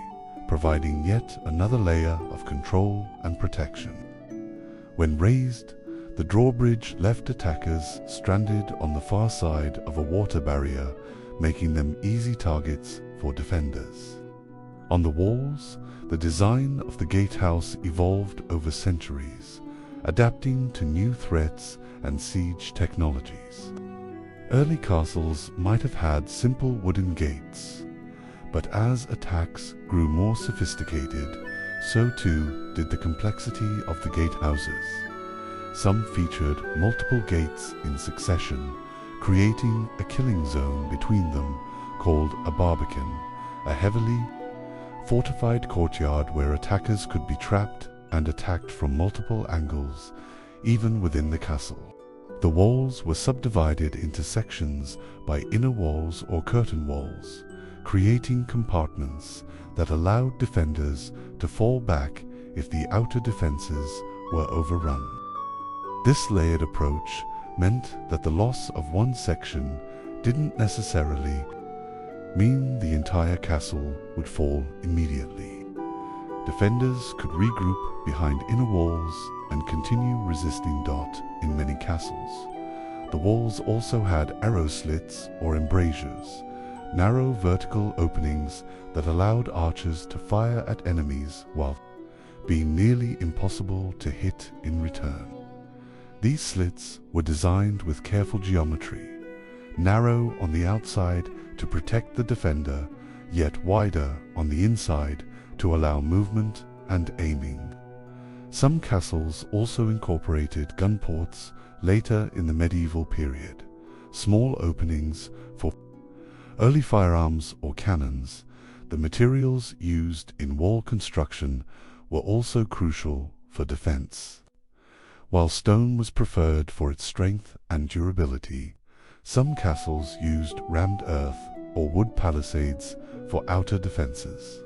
providing yet another layer of control and protection. When raised, the drawbridge left attackers stranded on the far side of a water barrier, making them easy targets for defenders. On the walls, the design of the gatehouse evolved over centuries, adapting to new threats and siege technologies. Early castles might have had simple wooden gates, but as attacks grew more sophisticated, so too did the complexity of the gatehouses. Some featured multiple gates in succession, creating a killing zone between them called a barbican, a heavily fortified courtyard where attackers could be trapped and attacked from multiple angles, even within the castle. The walls were subdivided into sections by inner walls or curtain walls, creating compartments that allowed defenders to fall back if the outer defenses were overrun. This layered approach meant that the loss of one section didn't necessarily mean the entire castle would fall immediately. Defenders could regroup behind inner walls and continue resisting. In many castles, the walls also had arrow slits or embrasures, narrow vertical openings that allowed archers to fire at enemies while being nearly impossible to hit in return. These slits were designed with careful geometry, narrow on the outside to protect the defender, yet wider on the inside to allow movement and aiming. Some castles also incorporated gun ports later in the medieval period, small openings for early firearms or cannons. The materials used in wall construction were also crucial for defense. While stone was preferred for its strength and durability, some castles used rammed earth or wood palisades for outer defenses,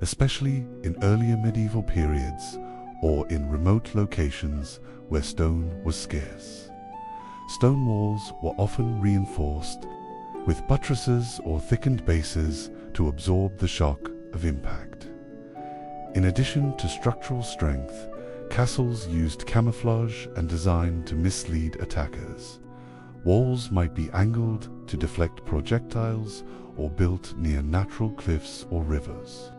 especially in earlier medieval periods or in remote locations where stone was scarce. Stone walls were often reinforced with buttresses or thickened bases to absorb the shock of impact. In addition to structural strength, castles used camouflage and design to mislead attackers. Walls might be angled to deflect projectiles or built near natural cliffs or rivers.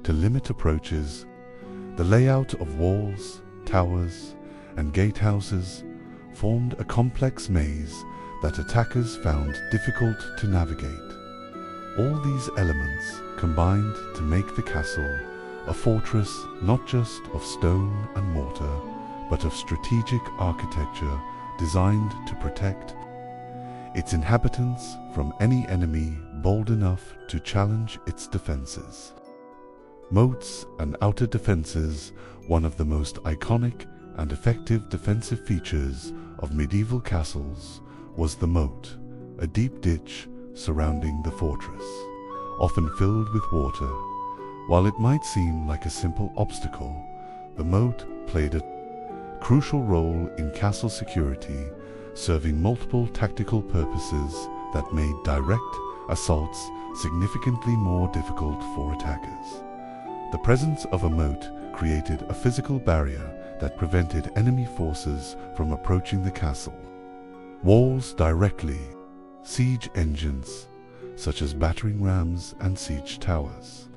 To limit approaches, the layout of walls, towers, and gatehouses formed a complex maze that attackers found difficult to navigate. All these elements combined to make the castle a fortress not just of stone and mortar, but of strategic architecture designed to protect its inhabitants from any enemy bold enough to challenge its defenses. Moats and outer defenses, one of the most iconic and effective defensive features of medieval castles, was the moat, a deep ditch surrounding the fortress, often filled with water. While it might seem like a simple obstacle, the moat played a crucial role in castle security, serving multiple tactical purposes that made direct assaults significantly more difficult for attackers. The presence of a moat created a physical barrier that prevented enemy forces from approaching the castle. Walls directly, siege engines, such as battering rams and siege towers,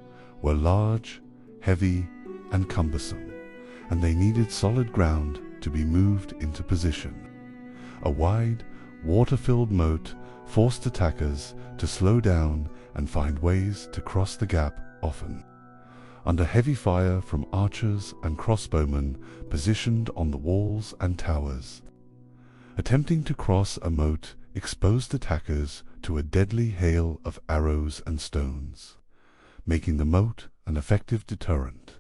were large, heavy, and cumbersome, and they needed solid ground to be moved into position. A wide, water-filled moat forced attackers to slow down and find ways to cross the gap often. Under heavy fire from archers and crossbowmen positioned on the walls and towers, attempting to cross a moat exposed attackers to a deadly hail of arrows and stones, making the moat an effective deterrent.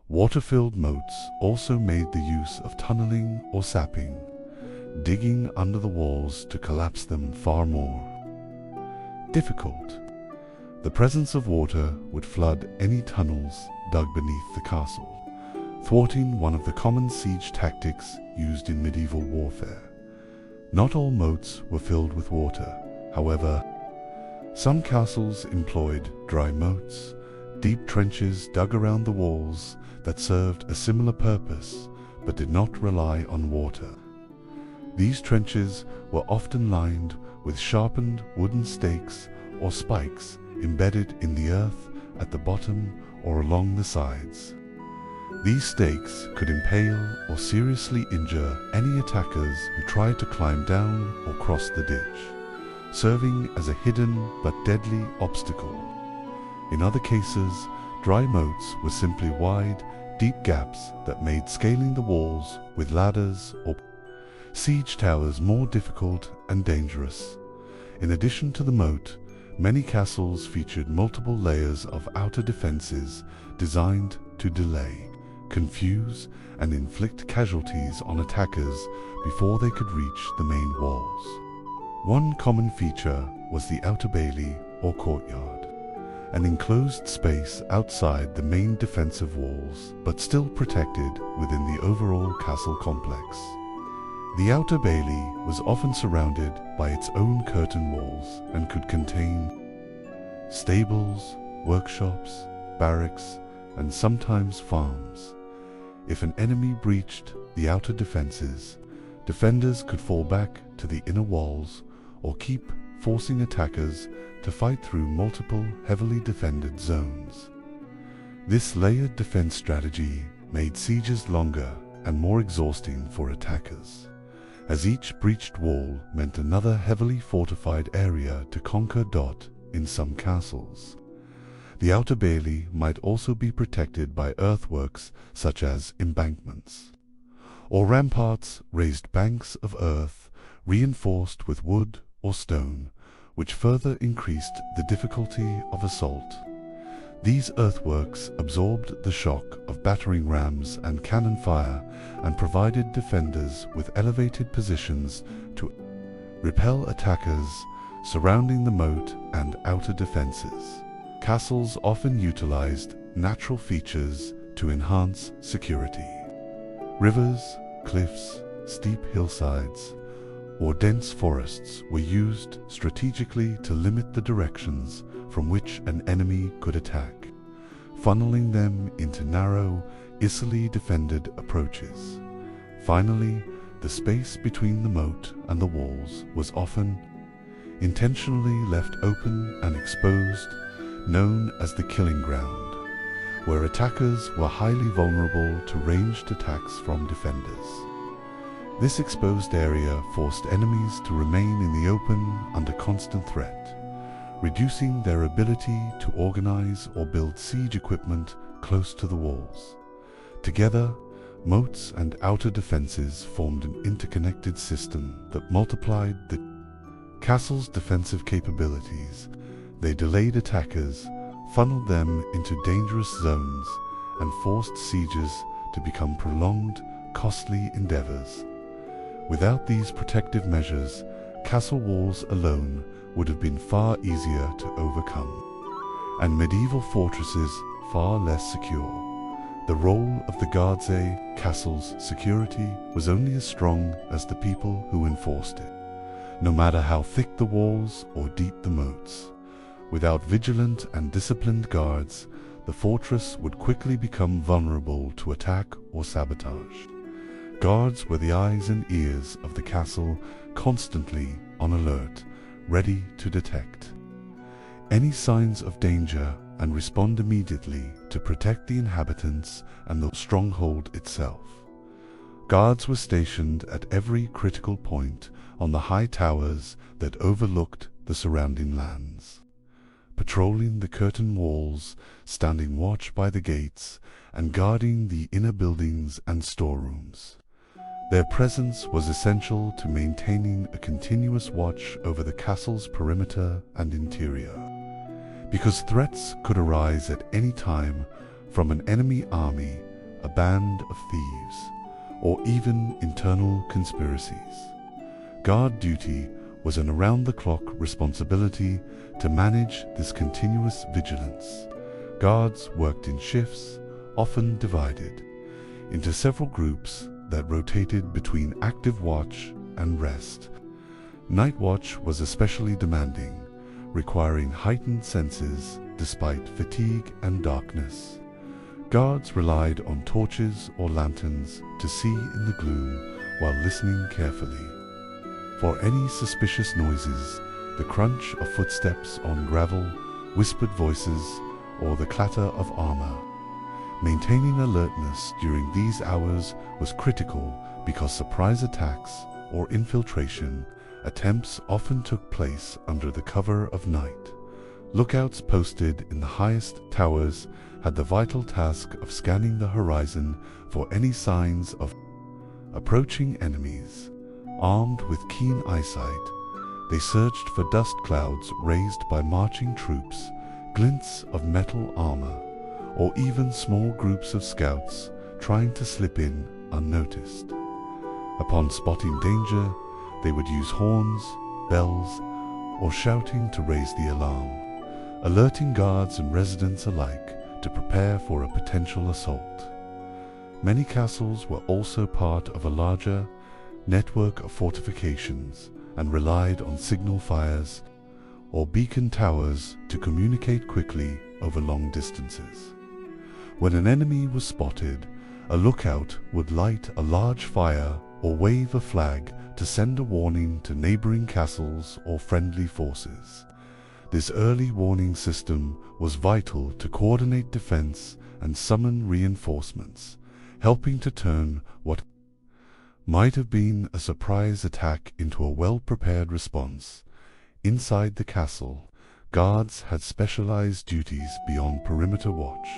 Water-filled moats also made the use of tunneling or sapping, digging under the walls to collapse them, far more difficult. The presence of water would flood any tunnels dug beneath the castle, thwarting one of the common siege tactics used in medieval warfare. Not all moats were filled with water, however. Some castles employed dry moats, deep trenches dug around the walls that served a similar purpose but did not rely on water. These trenches were often lined with sharpened wooden stakes or spikes embedded in the earth at the bottom or along the sides. These stakes could impale or seriously injure any attackers who tried to climb down or cross the ditch, serving as a hidden but deadly obstacle. In other cases, dry moats were simply wide, deep gaps that made scaling the walls with ladders or siege towers more difficult and dangerous. In addition to the moat, many castles featured multiple layers of outer defenses designed to delay, confuse, and inflict casualties on attackers before they could reach the main walls. One common feature was the outer bailey or courtyard, an enclosed space outside the main defensive walls but still protected within the overall castle complex. The outer bailey was often surrounded by its own curtain walls and could contain stables, workshops, barracks, and sometimes farms. If an enemy breached the outer defenses, defenders could fall back to the inner walls or keep forcing attackers to fight through multiple heavily defended zones. This layered defense strategy made sieges longer and more exhausting for attackers, as each breached wall meant another heavily fortified area to conquer. In some castles, the outer bailey might also be protected by earthworks such as embankments, or ramparts, raised banks of earth reinforced with wood or stone, which further increased the difficulty of assault. These earthworks absorbed the shock of battering rams and cannon fire and provided defenders with elevated positions to repel attackers surrounding the moat and outer defenses. Castles often utilized natural features to enhance security. Rivers, cliffs, steep hillsides, or dense forests were used strategically to limit the directions from which an enemy could attack, funneling them into narrow, easily defended approaches. Finally, the space between the moat and the walls was often intentionally left open and exposed, known as the killing ground, where attackers were highly vulnerable to ranged attacks from defenders. This exposed area forced enemies to remain in the open under constant threat, reducing their ability to organize or build siege equipment close to the walls. Together, moats and outer defenses formed an interconnected system that multiplied the castle's defensive capabilities. They delayed attackers, funneled them into dangerous zones, and forced sieges to become prolonged, costly endeavors. Without these protective measures, castle walls alone would have been far easier to overcome, and medieval fortresses far less secure. The role of the guards a castle's security was only as strong as the people who enforced it, no matter how thick the walls or deep the moats. Without vigilant and disciplined guards, the fortress would quickly become vulnerable to attack or sabotage. Guards were the eyes and ears of the castle, constantly on alert, ready to detect any signs of danger and respond immediately to protect the inhabitants and the stronghold itself. Guards were stationed at every critical point on the high towers that overlooked the surrounding lands, patrolling the curtain walls, standing watch by the gates, and guarding the inner buildings and storerooms. Their presence was essential to maintaining a continuous watch over the castle's perimeter and interior, because threats could arise at any time from an enemy army, a band of thieves, or even internal conspiracies. Guard duty was an around-the-clock responsibility to manage this continuous vigilance. Guards worked in shifts, often divided into several groups that rotated between active watch and rest. Night watch was especially demanding, requiring heightened senses despite fatigue and darkness. Guards relied on torches or lanterns to see in the gloom while listening carefully for any suspicious noises, the crunch of footsteps on gravel, whispered voices, or the clatter of armor. Maintaining alertness during these hours was critical because surprise attacks or infiltration attempts often took place under the cover of night. Lookouts posted in the highest towers had the vital task of scanning the horizon for any signs of approaching enemies. Armed with keen eyesight, they searched for dust clouds raised by marching troops, glints of metal armor, or even small groups of scouts trying to slip in unnoticed. Upon spotting danger, they would use horns, bells, or shouting to raise the alarm, alerting guards and residents alike to prepare for a potential assault. Many castles were also part of a larger network of fortifications and relied on signal fires or beacon towers to communicate quickly over long distances. When an enemy was spotted, a lookout would light a large fire or wave a flag to send a warning to neighboring castles or friendly forces. This early warning system was vital to coordinate defense and summon reinforcements, helping to turn what might have been a surprise attack into a well-prepared response. Inside the castle, guards had specialized duties beyond perimeter watch.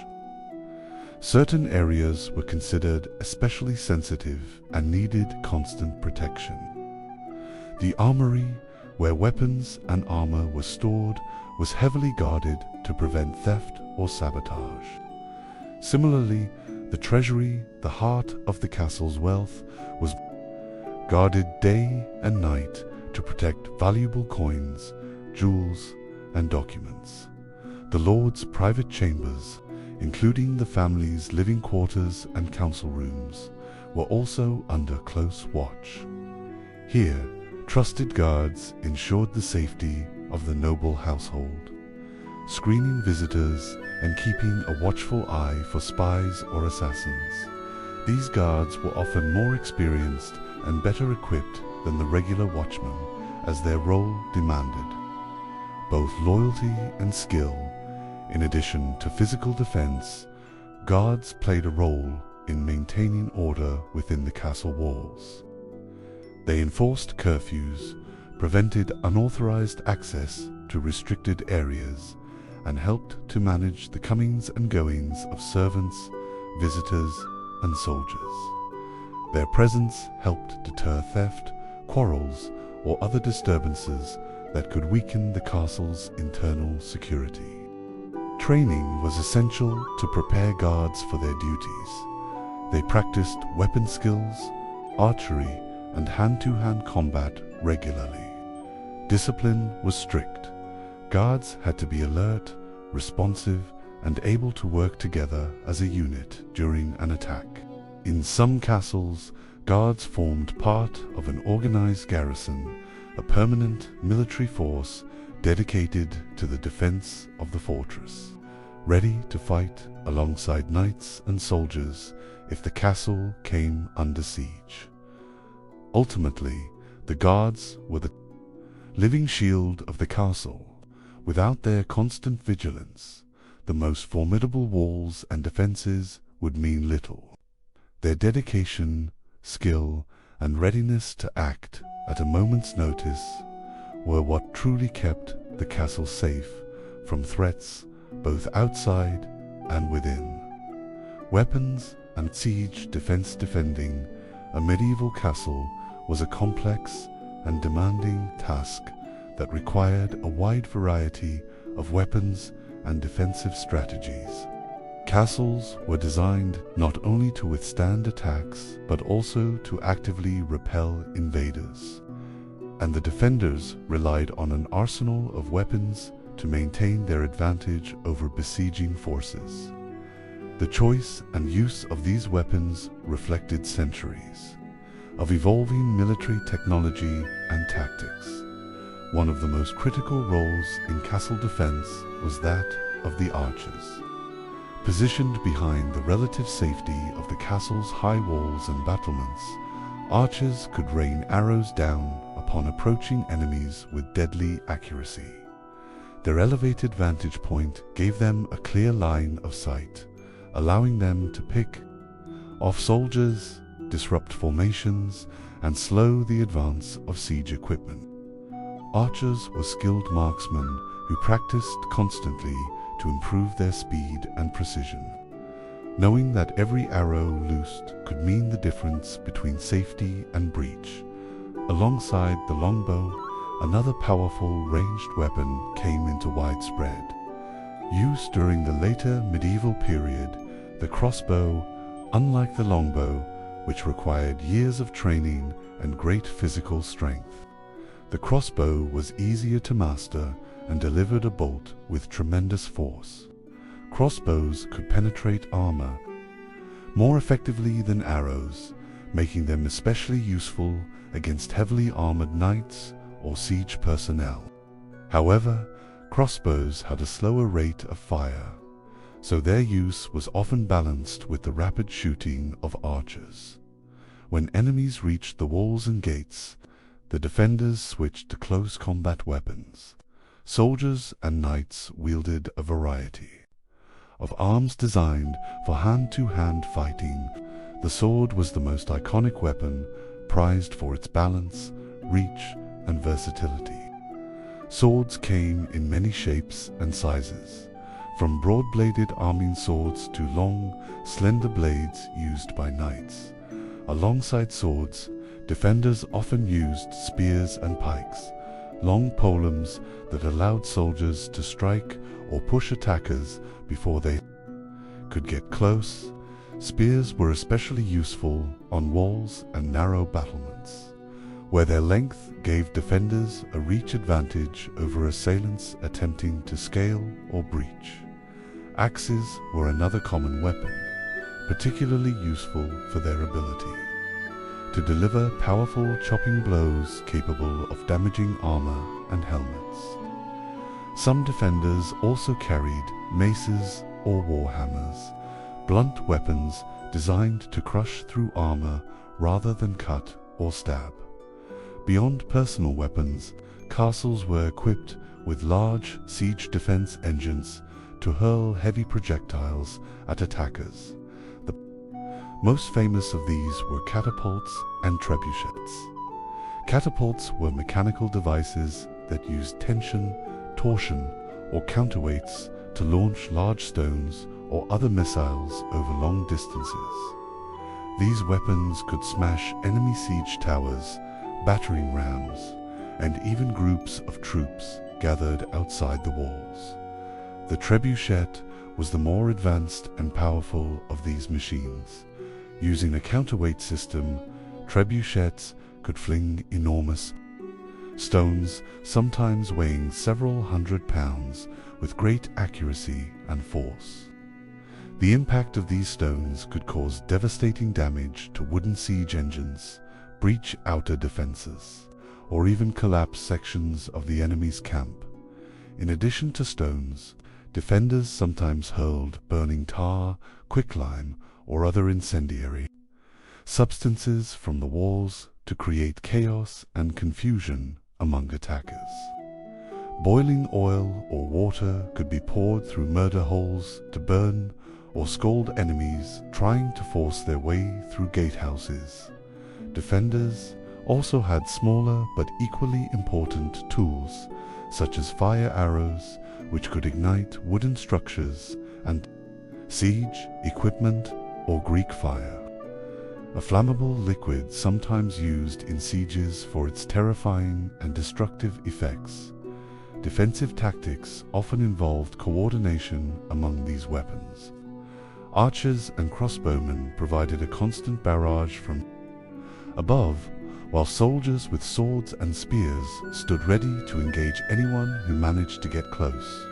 Certain areas were considered especially sensitive and needed constant protection. The armory, where weapons and armor were stored, was heavily guarded to prevent theft or sabotage. Similarly, the treasury, the heart of the castle's wealth, was guarded day and night to protect valuable coins, jewels, and documents. The lord's private chambers, including the family's living quarters and council rooms, were also under close watch. Here, trusted guards ensured the safety of the noble household, screening visitors and keeping a watchful eye for spies or assassins. These guards were often more experienced and better equipped than the regular watchmen, as their role demanded both loyalty and skill. In addition to physical defense, guards played a role in maintaining order within the castle walls. They enforced curfews, prevented unauthorized access to restricted areas, and helped to manage the comings and goings of servants, visitors, and soldiers. Their presence helped deter theft, quarrels, or other disturbances that could weaken the castle's internal security. Training was essential to prepare guards for their duties. They practiced weapon skills, archery, and hand-to-hand combat regularly. Discipline was strict. Guards had to be alert, responsive, and able to work together as a unit during an attack. In some castles, guards formed part of an organized garrison, a permanent military force dedicated to the defense of the fortress, ready to fight alongside knights and soldiers if the castle came under siege. Ultimately, the guards were the living shield of the castle. Without their constant vigilance, the most formidable walls and defenses would mean little. Their dedication, skill, and readiness to act at a moment's notice were what truly kept the castle safe from threats both outside and within. Weapons and siege defense. Defending a medieval castle was a complex and demanding task that required a wide variety of weapons and defensive strategies. Castles were designed not only to withstand attacks, but also to actively repel invaders, and the defenders relied on an arsenal of weapons to maintain their advantage over besieging forces. The choice and use of these weapons reflected centuries of evolving military technology and tactics. One of the most critical roles in castle defense was that of the archers. Positioned behind the relative safety of the castle's high walls and battlements, archers could rain arrows down upon approaching enemies with deadly accuracy. Their elevated vantage point gave them a clear line of sight, allowing them to pick off soldiers, disrupt formations, and slow the advance of siege equipment. Archers were skilled marksmen who practiced constantly to improve their speed and precision, knowing that every arrow loosed could mean the difference between safety and breach. Alongside the longbow, another powerful ranged weapon came into widespread use during the later medieval period. The crossbow, unlike the longbow, which required years of training and great physical strength. The crossbow was easier to master and delivered a bolt with tremendous force. Crossbows could penetrate armor more effectively than arrows, making them especially useful against heavily armored knights or siege personnel. However, crossbows had a slower rate of fire, so their use was often balanced with the rapid shooting of archers. When enemies reached the walls and gates, the defenders switched to close combat weapons. Soldiers and knights wielded a variety of arms designed for hand-to-hand fighting. The sword was the most iconic weapon, prized for its balance, reach, and versatility. Swords came in many shapes and sizes, from broad-bladed arming swords to long, slender blades used by knights. Alongside swords, defenders often used spears and pikes, long polearms that allowed soldiers to strike or push attackers before they could get close. Spears were especially useful on walls and narrow battlements, where their length gave defenders a reach advantage over assailants attempting to scale or breach. Axes were another common weapon, particularly useful for their ability to deliver powerful chopping blows capable of damaging armor and helmets. Some defenders also carried maces or warhammers, blunt weapons designed to crush through armor rather than cut or stab. Beyond personal weapons, castles were equipped with large siege defense engines to hurl heavy projectiles at attackers. The most famous of these were catapults and trebuchets. Catapults were mechanical devices that used tension, torsion, or counterweights to launch large stones or other missiles over long distances. These weapons could smash enemy siege towers, battering rams, and even groups of troops gathered outside the walls. The trebuchet was the more advanced and powerful of these machines. Using a counterweight system, trebuchets could fling enormous stones, sometimes weighing several hundred pounds, with great accuracy and force. The impact of these stones could cause devastating damage to wooden siege engines, breach outer defenses, or even collapse sections of the enemy's camp. In addition to stones, defenders sometimes hurled burning tar, quicklime, or other incendiary substances from the walls to create chaos and confusion among attackers. Boiling oil or water could be poured through murder holes to burn or scald enemies trying to force their way through gatehouses. Defenders also had smaller but equally important tools, such as fire arrows, which could ignite wooden structures, and siege equipment or Greek fire, a flammable liquid sometimes used in sieges for its terrifying and destructive effects. Defensive tactics often involved coordination among these weapons. Archers and crossbowmen provided a constant barrage from above, while soldiers with swords and spears stood ready to engage anyone who managed to get close.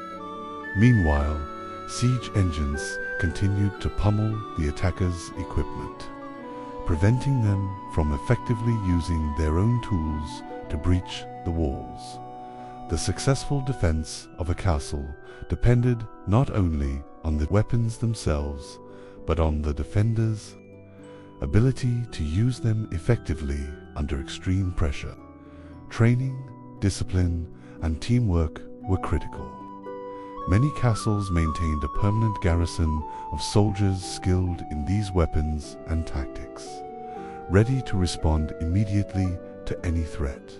Meanwhile, siege engines continued to pummel the attackers' equipment, preventing them from effectively using their own tools to breach the walls. The successful defense of a castle depended not only on the weapons themselves, but on the defenders' ability to use them effectively under extreme pressure. Training, discipline, and teamwork were critical. Many castles maintained a permanent garrison of soldiers skilled in these weapons and tactics, ready to respond immediately to any threat.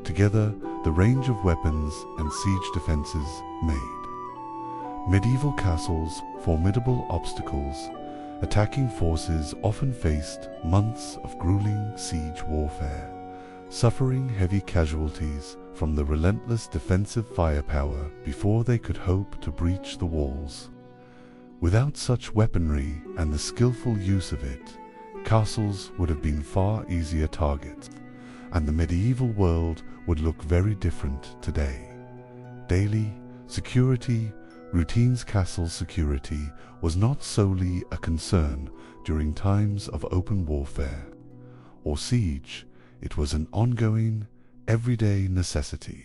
Together, the range of weapons and siege defenses made medieval castles formidable obstacles. Attacking forces often faced months of grueling siege warfare, suffering heavy casualties from the relentless defensive firepower before they could hope to breach the walls. Without such weaponry and the skillful use of it, castles would have been far easier targets, and the medieval world would look very different today. Daily security, castle security was not solely a concern during times of open warfare or siege. It was an ongoing, everyday necessity.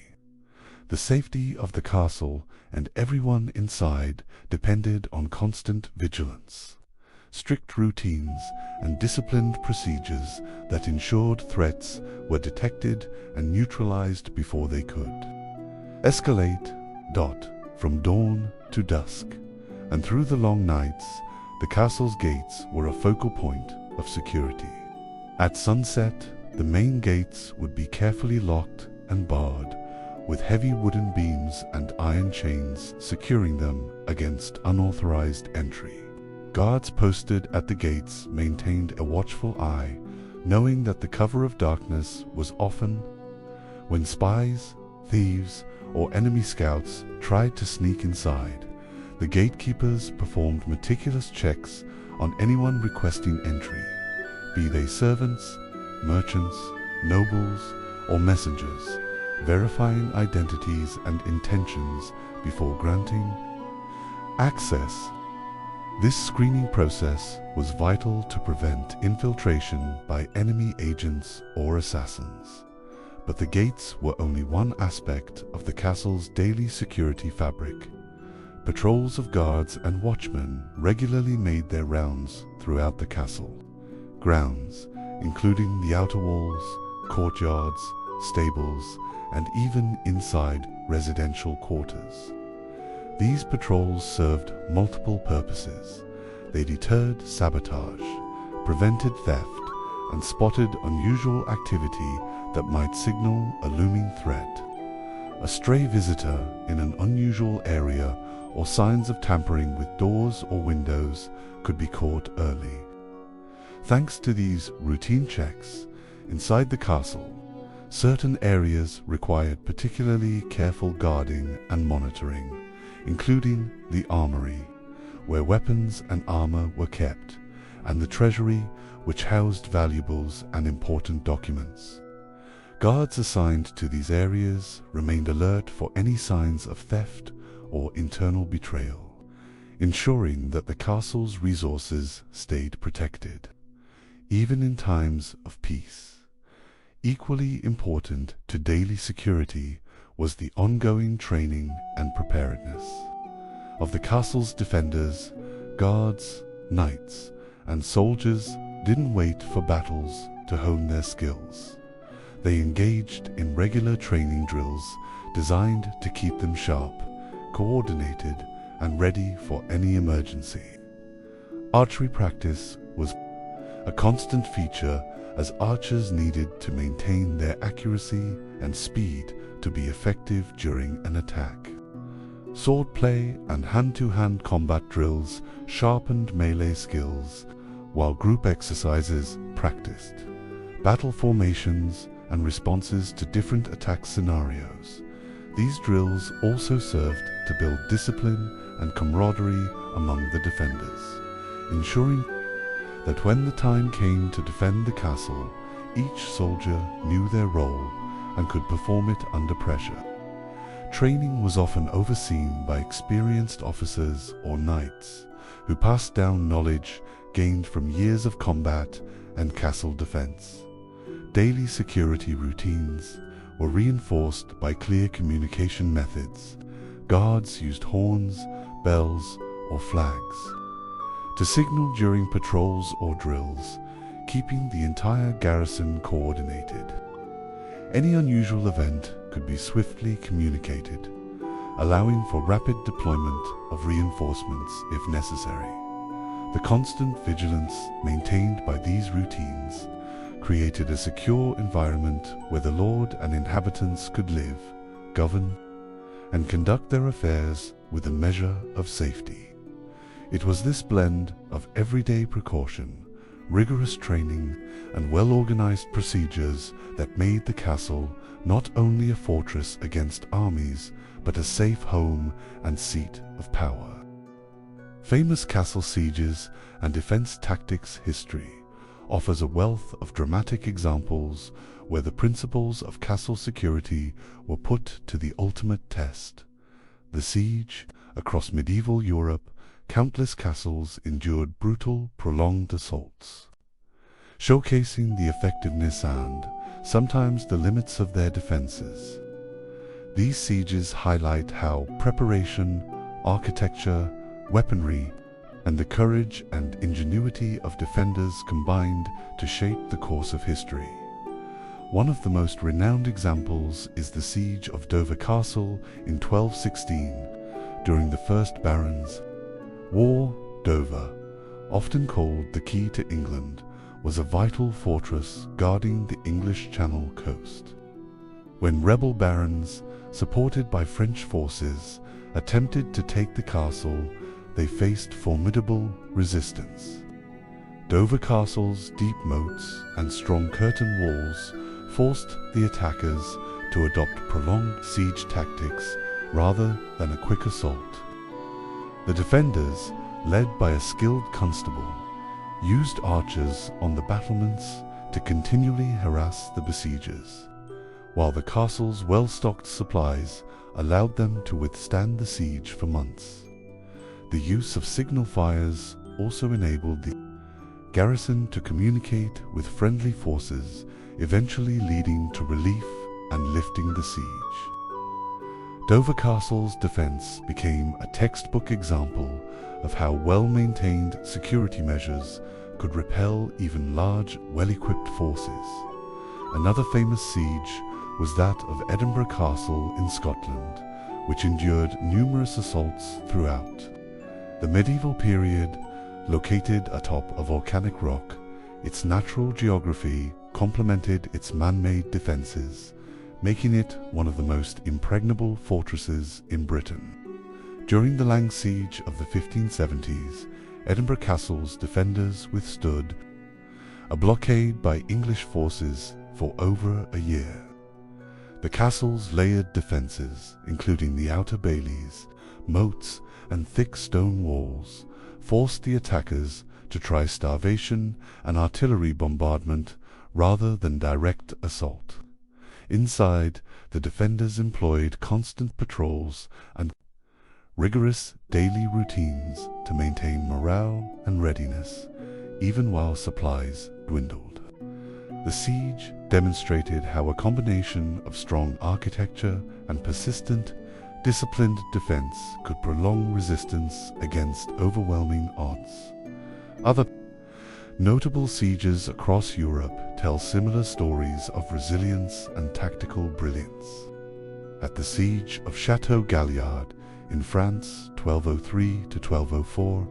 The safety of the castle and everyone inside depended on constant vigilance, strict routines, and disciplined procedures that ensured threats were detected and neutralized before they could escalate. From dawn to dusk, and through the long nights, the castle's gates were a focal point of security. At sunset, The main gates would be carefully locked and barred, with heavy wooden beams and iron chains securing them against unauthorized entry. Guards posted at the gates maintained a watchful eye, knowing that the cover of darkness was often when spies, thieves, or enemy scouts tried to sneak inside. The gatekeepers performed meticulous checks on anyone requesting entry, be they servants, merchants, nobles, or messengers, verifying identities and intentions before granting access. This screening process was vital to prevent infiltration by enemy agents or assassins. But the gates were only one aspect of the castle's daily security fabric. Patrols of guards and watchmen regularly made their rounds throughout the castle grounds, including the outer walls, courtyards, stables, and even inside residential quarters. These patrols served multiple purposes. They deterred sabotage, prevented theft, and spotted unusual activity that might signal a looming threat. A stray visitor in an unusual area or signs of tampering with doors or windows could be caught early. Thanks to these routine checks, inside the castle, certain areas required particularly careful guarding and monitoring, including the armory, where weapons and armor were kept, and the treasury, which housed valuables and important documents. Guards assigned to these areas remained alert for any signs of theft or internal betrayal, ensuring that the castle's resources stayed protected, even in times of peace. Equally important to daily security was the ongoing training and preparedness of the castle's defenders. Guards, knights, and soldiers didn't wait for battles to hone their skills. They engaged in regular training drills designed to keep them sharp, coordinated, and ready for any emergency. Archery practice was a constant feature, as archers needed to maintain their accuracy and speed to be effective during an attack. Swordplay and hand-to-hand combat drills sharpened melee skills, while group exercises practiced battle formations and responses to different attack scenarios. These drills also served to build discipline and camaraderie among the defenders, ensuring that when the time came to defend the castle, each soldier knew their role and could perform it under pressure. Training was often overseen by experienced officers or knights who passed down knowledge gained from years of combat and castle defense. Daily security routines were reinforced by clear communication methods. Guards used horns, bells, or flags to signal during patrols or drills, keeping the entire garrison coordinated. Any unusual event could be swiftly communicated, allowing for rapid deployment of reinforcements if necessary. The constant vigilance maintained by these routines created a secure environment where the lord and inhabitants could live, govern, and conduct their affairs with a measure of safety. It was this blend of everyday precaution, rigorous training, and well-organized procedures that made the castle not only a fortress against armies, but a safe home and seat of power. Famous castle sieges and defense tactics history offers a wealth of dramatic examples where the principles of castle security were put to the ultimate test. The siege. Across medieval Europe, countless castles endured brutal, prolonged assaults, showcasing the effectiveness and, sometimes, the limits of their defenses. These sieges highlight how preparation, architecture, weaponry, and the courage and ingenuity of defenders combined to shape the course of history. One of the most renowned examples is the siege of Dover Castle in 1216 during the First Barons' War. Dover, often called the key to England, was a vital fortress guarding the English Channel coast. When rebel barons, supported by French forces, attempted to take the castle, they faced formidable resistance. Dover Castle's deep moats and strong curtain walls forced the attackers to adopt prolonged siege tactics rather than a quick assault. The defenders, led by a skilled constable, used archers on the battlements to continually harass the besiegers, while the castle's well-stocked supplies allowed them to withstand the siege for months. The use of signal fires also enabled the garrison to communicate with friendly forces, eventually leading to relief and lifting the siege. Dover Castle's defense became a textbook example of how well-maintained security measures could repel even large, well-equipped forces. Another famous siege was that of Edinburgh Castle in Scotland, which endured numerous assaults throughout. The medieval period, located atop a volcanic rock, its natural geography complemented its man-made defenses, making it one of the most impregnable fortresses in Britain. During the Lang Siege of the 1570s, Edinburgh Castle's defenders withstood a blockade by English forces for over a year. The castle's layered defenses, including the outer baileys, moats, and thick stone walls, forced the attackers to try starvation and artillery bombardment rather than direct assault. Inside, the defenders employed constant patrols and rigorous daily routines to maintain morale and readiness, even while supplies dwindled. The siege demonstrated how a combination of strong architecture and persistent, disciplined defense could prolong resistance against overwhelming odds. Other notable sieges across Europe tell similar stories of resilience and tactical brilliance. At the Siege of Château Galliard in France, 1203 to 1204,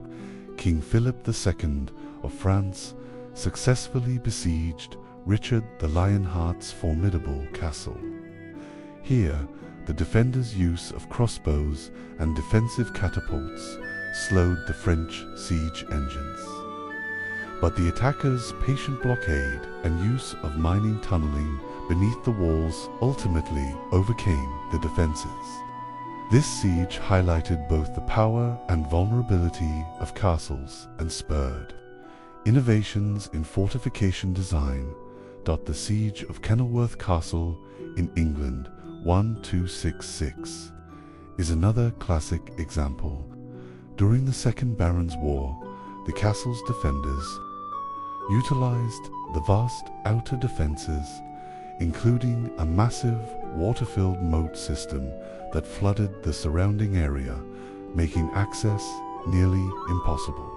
King Philip II of France successfully besieged Richard the Lionheart's formidable castle. Here, the defenders' use of crossbows and defensive catapults slowed the French siege engines. But the attackers' patient blockade and use of mining tunneling beneath the walls ultimately overcame the defenses. This siege highlighted both the power and vulnerability of castles and spurred innovations in fortification design. The Siege of Kenilworth Castle in England, 1266, is another classic example. During the Second Barons' War, the castle's defenders utilized the vast outer defenses, including a massive water-filled moat system that flooded the surrounding area, making access nearly impossible.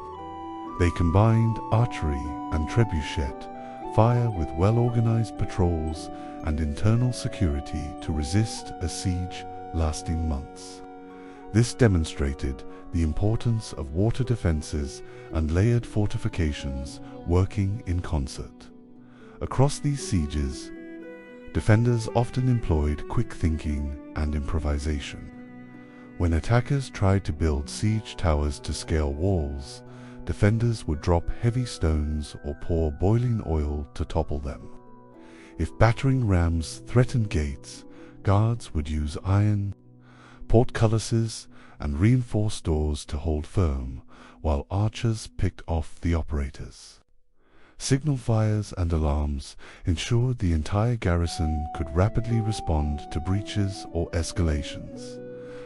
They combined archery and trebuchet fire with well-organized patrols and internal security to resist a siege lasting months. This demonstrated the importance of water defenses and layered fortifications working in concert. Across these sieges, defenders often employed quick thinking and improvisation. When attackers tried to build siege towers to scale walls, defenders would drop heavy stones or pour boiling oil to topple them. If battering rams threatened gates, guards would use iron, portcullises, and reinforced doors to hold firm, while archers picked off the operators. Signal fires and alarms ensured the entire garrison could rapidly respond to breaches or escalations.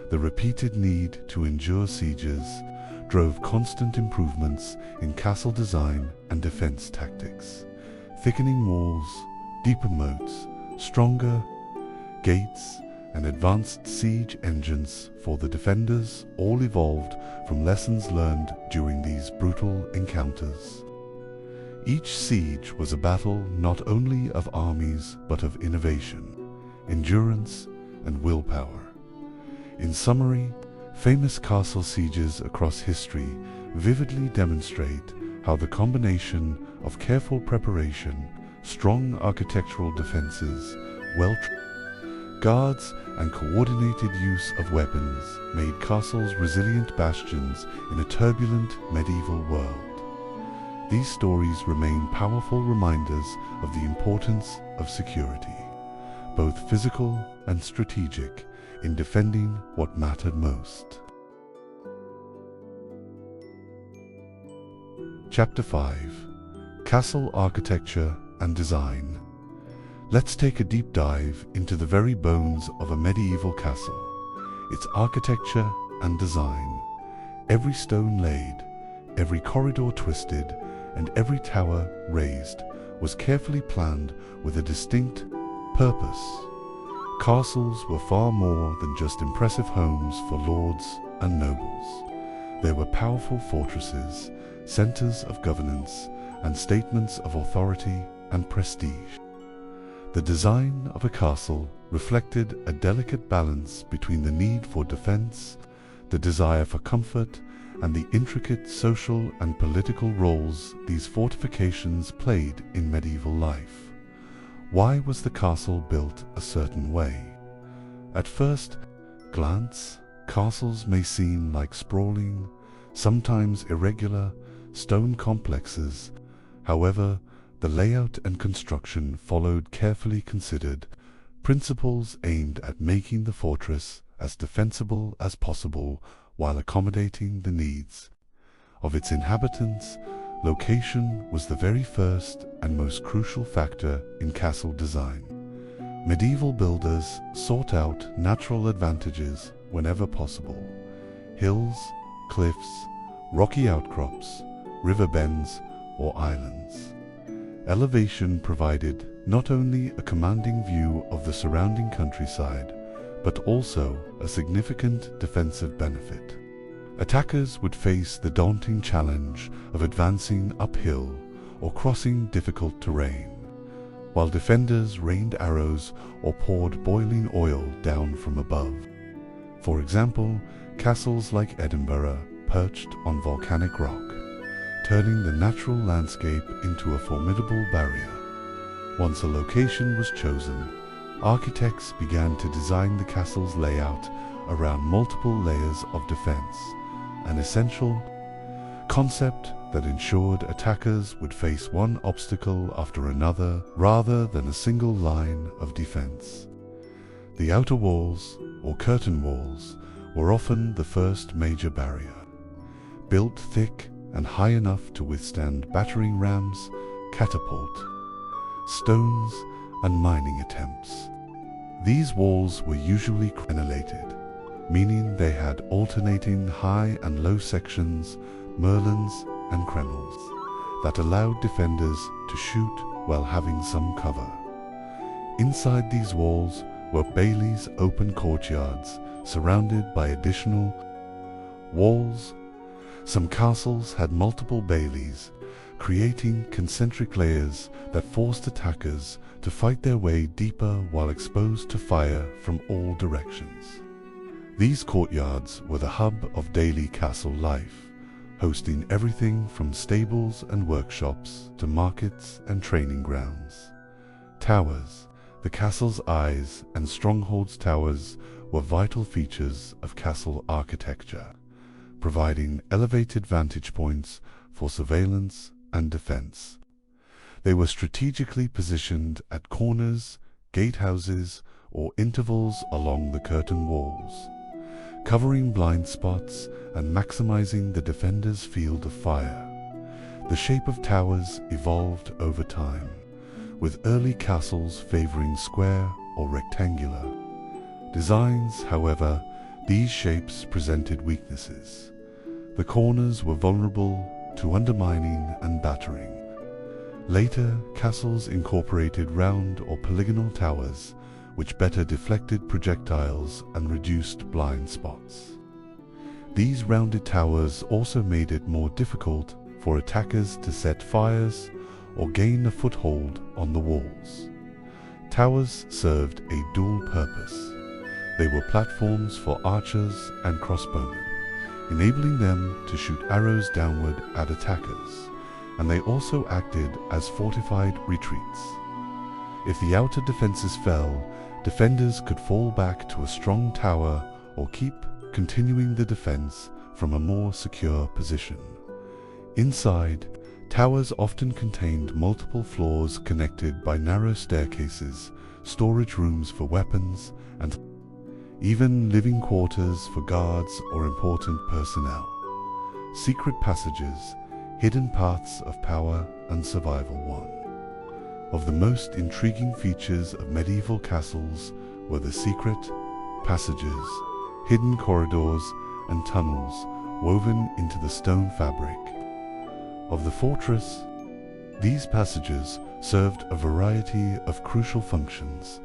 The repeated need to endure sieges drove constant improvements in castle design and defense tactics. Thickening walls, deeper moats, stronger gates, and advanced siege engines for the defenders all evolved from lessons learned during these brutal encounters. Each siege was a battle not only of armies but of innovation, endurance, and willpower. In summary, famous castle sieges across history vividly demonstrate how the combination of careful preparation, strong architectural defenses, guards, and coordinated use of weapons made castles resilient bastions in a turbulent medieval world. These stories remain powerful reminders of the importance of security, both physical and strategic, in defending what mattered most. Chapter 5: Castle Architecture and Design. Let's take a deep dive into the very bones of a medieval castle, its architecture and design. Every stone laid, every corridor twisted, and every tower raised was carefully planned with a distinct purpose. Castles were far more than just impressive homes for lords and nobles. They were powerful fortresses, centers of governance, and statements of authority and prestige. The design of a castle reflected a delicate balance between the need for defense, the desire for comfort, and the intricate social and political roles these fortifications played in medieval life. Why was the castle built a certain way? At first glance, castles may seem like sprawling, sometimes irregular, stone complexes. However, the layout and construction followed carefully considered principles aimed at making the fortress as defensible as possible while accommodating the needs of its inhabitants. Location was the very first and most crucial factor in castle design. Medieval builders sought out natural advantages whenever possible: hills, cliffs, rocky outcrops, river bends, or islands. Elevation provided not only a commanding view of the surrounding countryside, but also a significant defensive benefit. Attackers would face the daunting challenge of advancing uphill or crossing difficult terrain, while defenders rained arrows or poured boiling oil down from above. For example, castles like Edinburgh perched on volcanic rock, turning the natural landscape into a formidable barrier. Once a location was chosen, architects began to design the castle's layout around multiple layers of defense, an essential concept that ensured attackers would face one obstacle after another rather than a single line of defense. The outer walls, or curtain walls, were often the first major barrier. Built thick and high enough to withstand battering rams, catapult, stones, and mining attempts. These walls were usually crenellated, meaning they had alternating high and low sections, merlons, and crenels, that allowed defenders to shoot while having some cover. Inside these walls were baileys, open courtyards surrounded by additional walls. Some castles had multiple baileys, creating concentric layers that forced attackers to fight their way deeper while exposed to fire from all directions. These courtyards were the hub of daily castle life, hosting everything from stables and workshops to markets and training grounds. Towers, the castle's eyes, and strongholds towers were vital features of castle architecture, providing elevated vantage points for surveillance and defense. They were strategically positioned at corners, gatehouses, or intervals along the curtain walls, covering blind spots and maximizing the defender's field of fire. The shape of towers evolved over time, with early castles favoring square or rectangular designs. However, these shapes presented weaknesses. The corners were vulnerable to undermining and battering. Later, castles incorporated round or polygonal towers, which better deflected projectiles and reduced blind spots. These rounded towers also made it more difficult for attackers to set fires or gain a foothold on the walls. Towers served a dual purpose. They were platforms for archers and crossbowmen, enabling them to shoot arrows downward at attackers, and they also acted as fortified retreats. If the outer defenses fell, defenders could fall back to a strong tower or keep continuing the defense from a more secure position. Inside, towers often contained multiple floors connected by narrow staircases, storage rooms for weapons, and even living quarters for guards or important personnel. Secret passages, hidden paths of power and survival. One of the most intriguing features of medieval castles were the secret passages, hidden corridors and tunnels woven into the stone fabric of the fortress. These passages served a variety of crucial functions,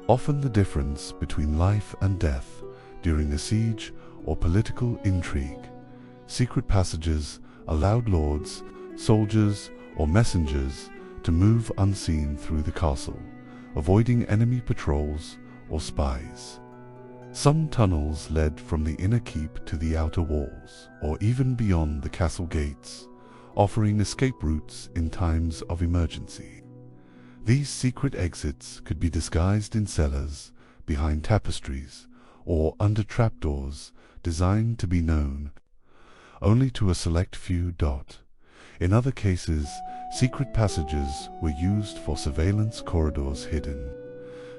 often the difference between life and death during a siege or political intrigue. Secret passages allowed lords, soldiers, or messengers to move unseen through the castle, avoiding enemy patrols or spies. Some tunnels led from the inner keep to the outer walls, or even beyond the castle gates, offering escape routes in times of emergency. These secret exits could be disguised in cellars, behind tapestries, or under trapdoors designed to be known only to a select few. In other cases, secret passages were used for surveillance corridors hidden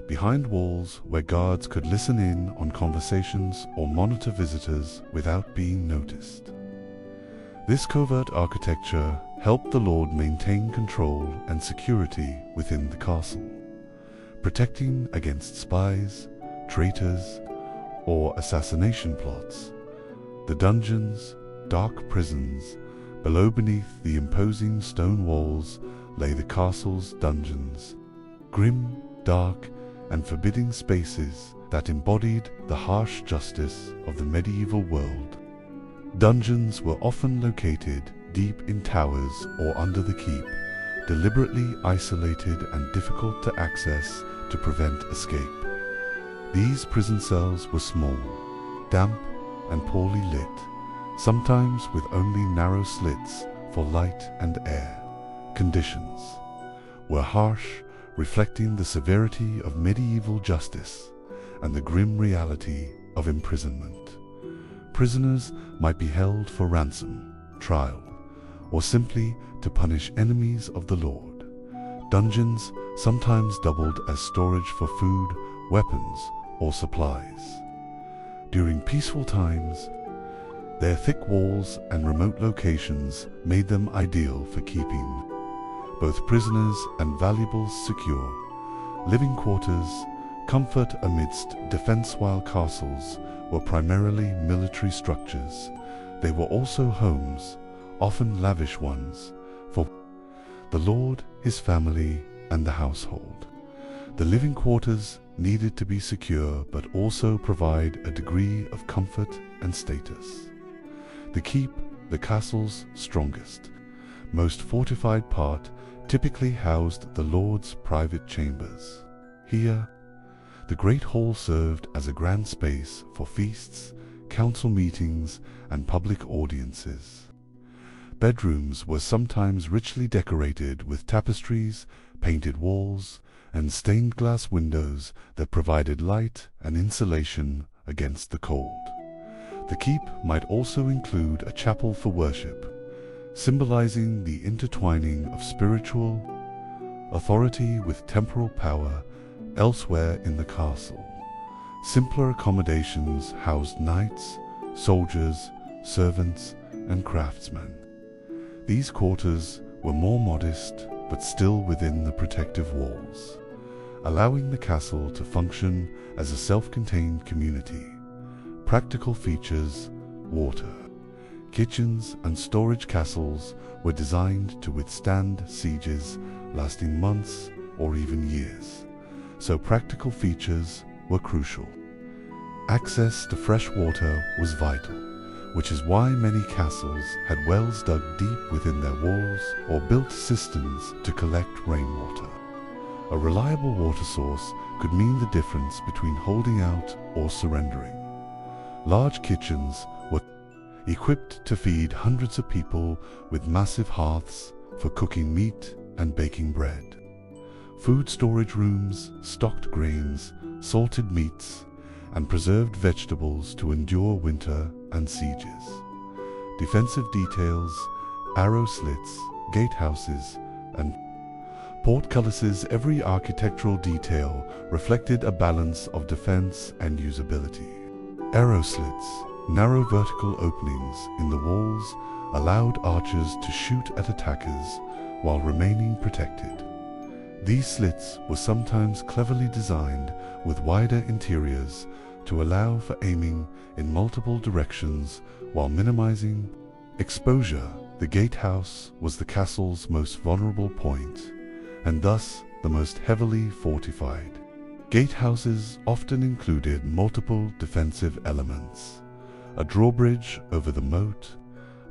behind walls where guards could listen in on conversations or monitor visitors without being noticed. This covert architecture helped the lord maintain control and security within the castle, protecting against spies, traitors, or assassination plots. The dungeons, dark prisons, beneath the imposing stone walls lay the castle's dungeons, grim, dark, and forbidding spaces that embodied the harsh justice of the medieval world. Dungeons were often located deep in towers or under the keep, deliberately isolated and difficult to access to prevent escape. These prison cells were small, damp, and poorly lit, sometimes with only narrow slits for light and air. Conditions were harsh, reflecting the severity of medieval justice and the grim reality of imprisonment. Prisoners might be held for ransom, trial, or simply to punish enemies of the Lord. Dungeons sometimes doubled as storage for food, weapons, or supplies. During peaceful times, their thick walls and remote locations made them ideal for keeping both prisoners and valuables secure. Living quarters, comfort amidst defense. While castles were primarily military structures, they were also homes, often lavish ones, for the lord, his family, and the household. The living quarters needed to be secure but also provide a degree of comfort and status. The keep, the castle's strongest, most fortified part, typically housed the lord's private chambers. Here, the great hall served as a grand space for feasts, council meetings, and public audiences. Bedrooms were sometimes richly decorated with tapestries, painted walls, and stained glass windows that provided light and insulation against the cold. The keep might also include a chapel for worship, symbolizing the intertwining of spiritual authority with temporal power. Elsewhere in the castle, simpler accommodations housed knights, soldiers, servants, and craftsmen. These quarters were more modest but still within the protective walls, allowing the castle to function as a self-contained community. Practical features: water, kitchens, and storage. Castles were designed to withstand sieges lasting months or even years, so practical features were crucial. Access to fresh water was vital, which is why many castles had wells dug deep within their walls or built cisterns to collect rainwater. A reliable water source could mean the difference between holding out or surrendering. Large kitchens were equipped to feed hundreds of people with massive hearths, for cooking meat and baking bread. Food storage rooms stocked grains, salted meats, and preserved vegetables to endure winter and sieges. Defensive details, arrow slits, gatehouses, and portcullises, every architectural detail reflected a balance of defense and usability. Arrow slits, narrow vertical openings in the walls, allowed archers to shoot at attackers while remaining protected. These slits were sometimes cleverly designed with wider interiors to allow for aiming in multiple directions while minimizing exposure. The gatehouse was the castle's most vulnerable point, and thus the most heavily fortified. Gatehouses often included multiple defensive elements: a drawbridge over the moat,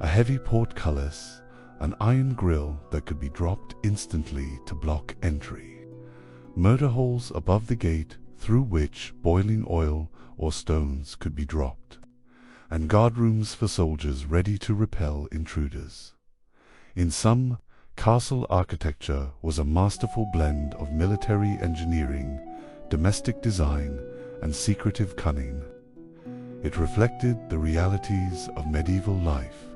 a heavy portcullis, an iron grille that could be dropped instantly to block entry, murder holes above the gate through which boiling oil or stones could be dropped, and guard rooms for soldiers ready to repel intruders. In sum, castle architecture was a masterful blend of military engineering, domestic design, and secretive cunning. It reflected the realities of medieval life,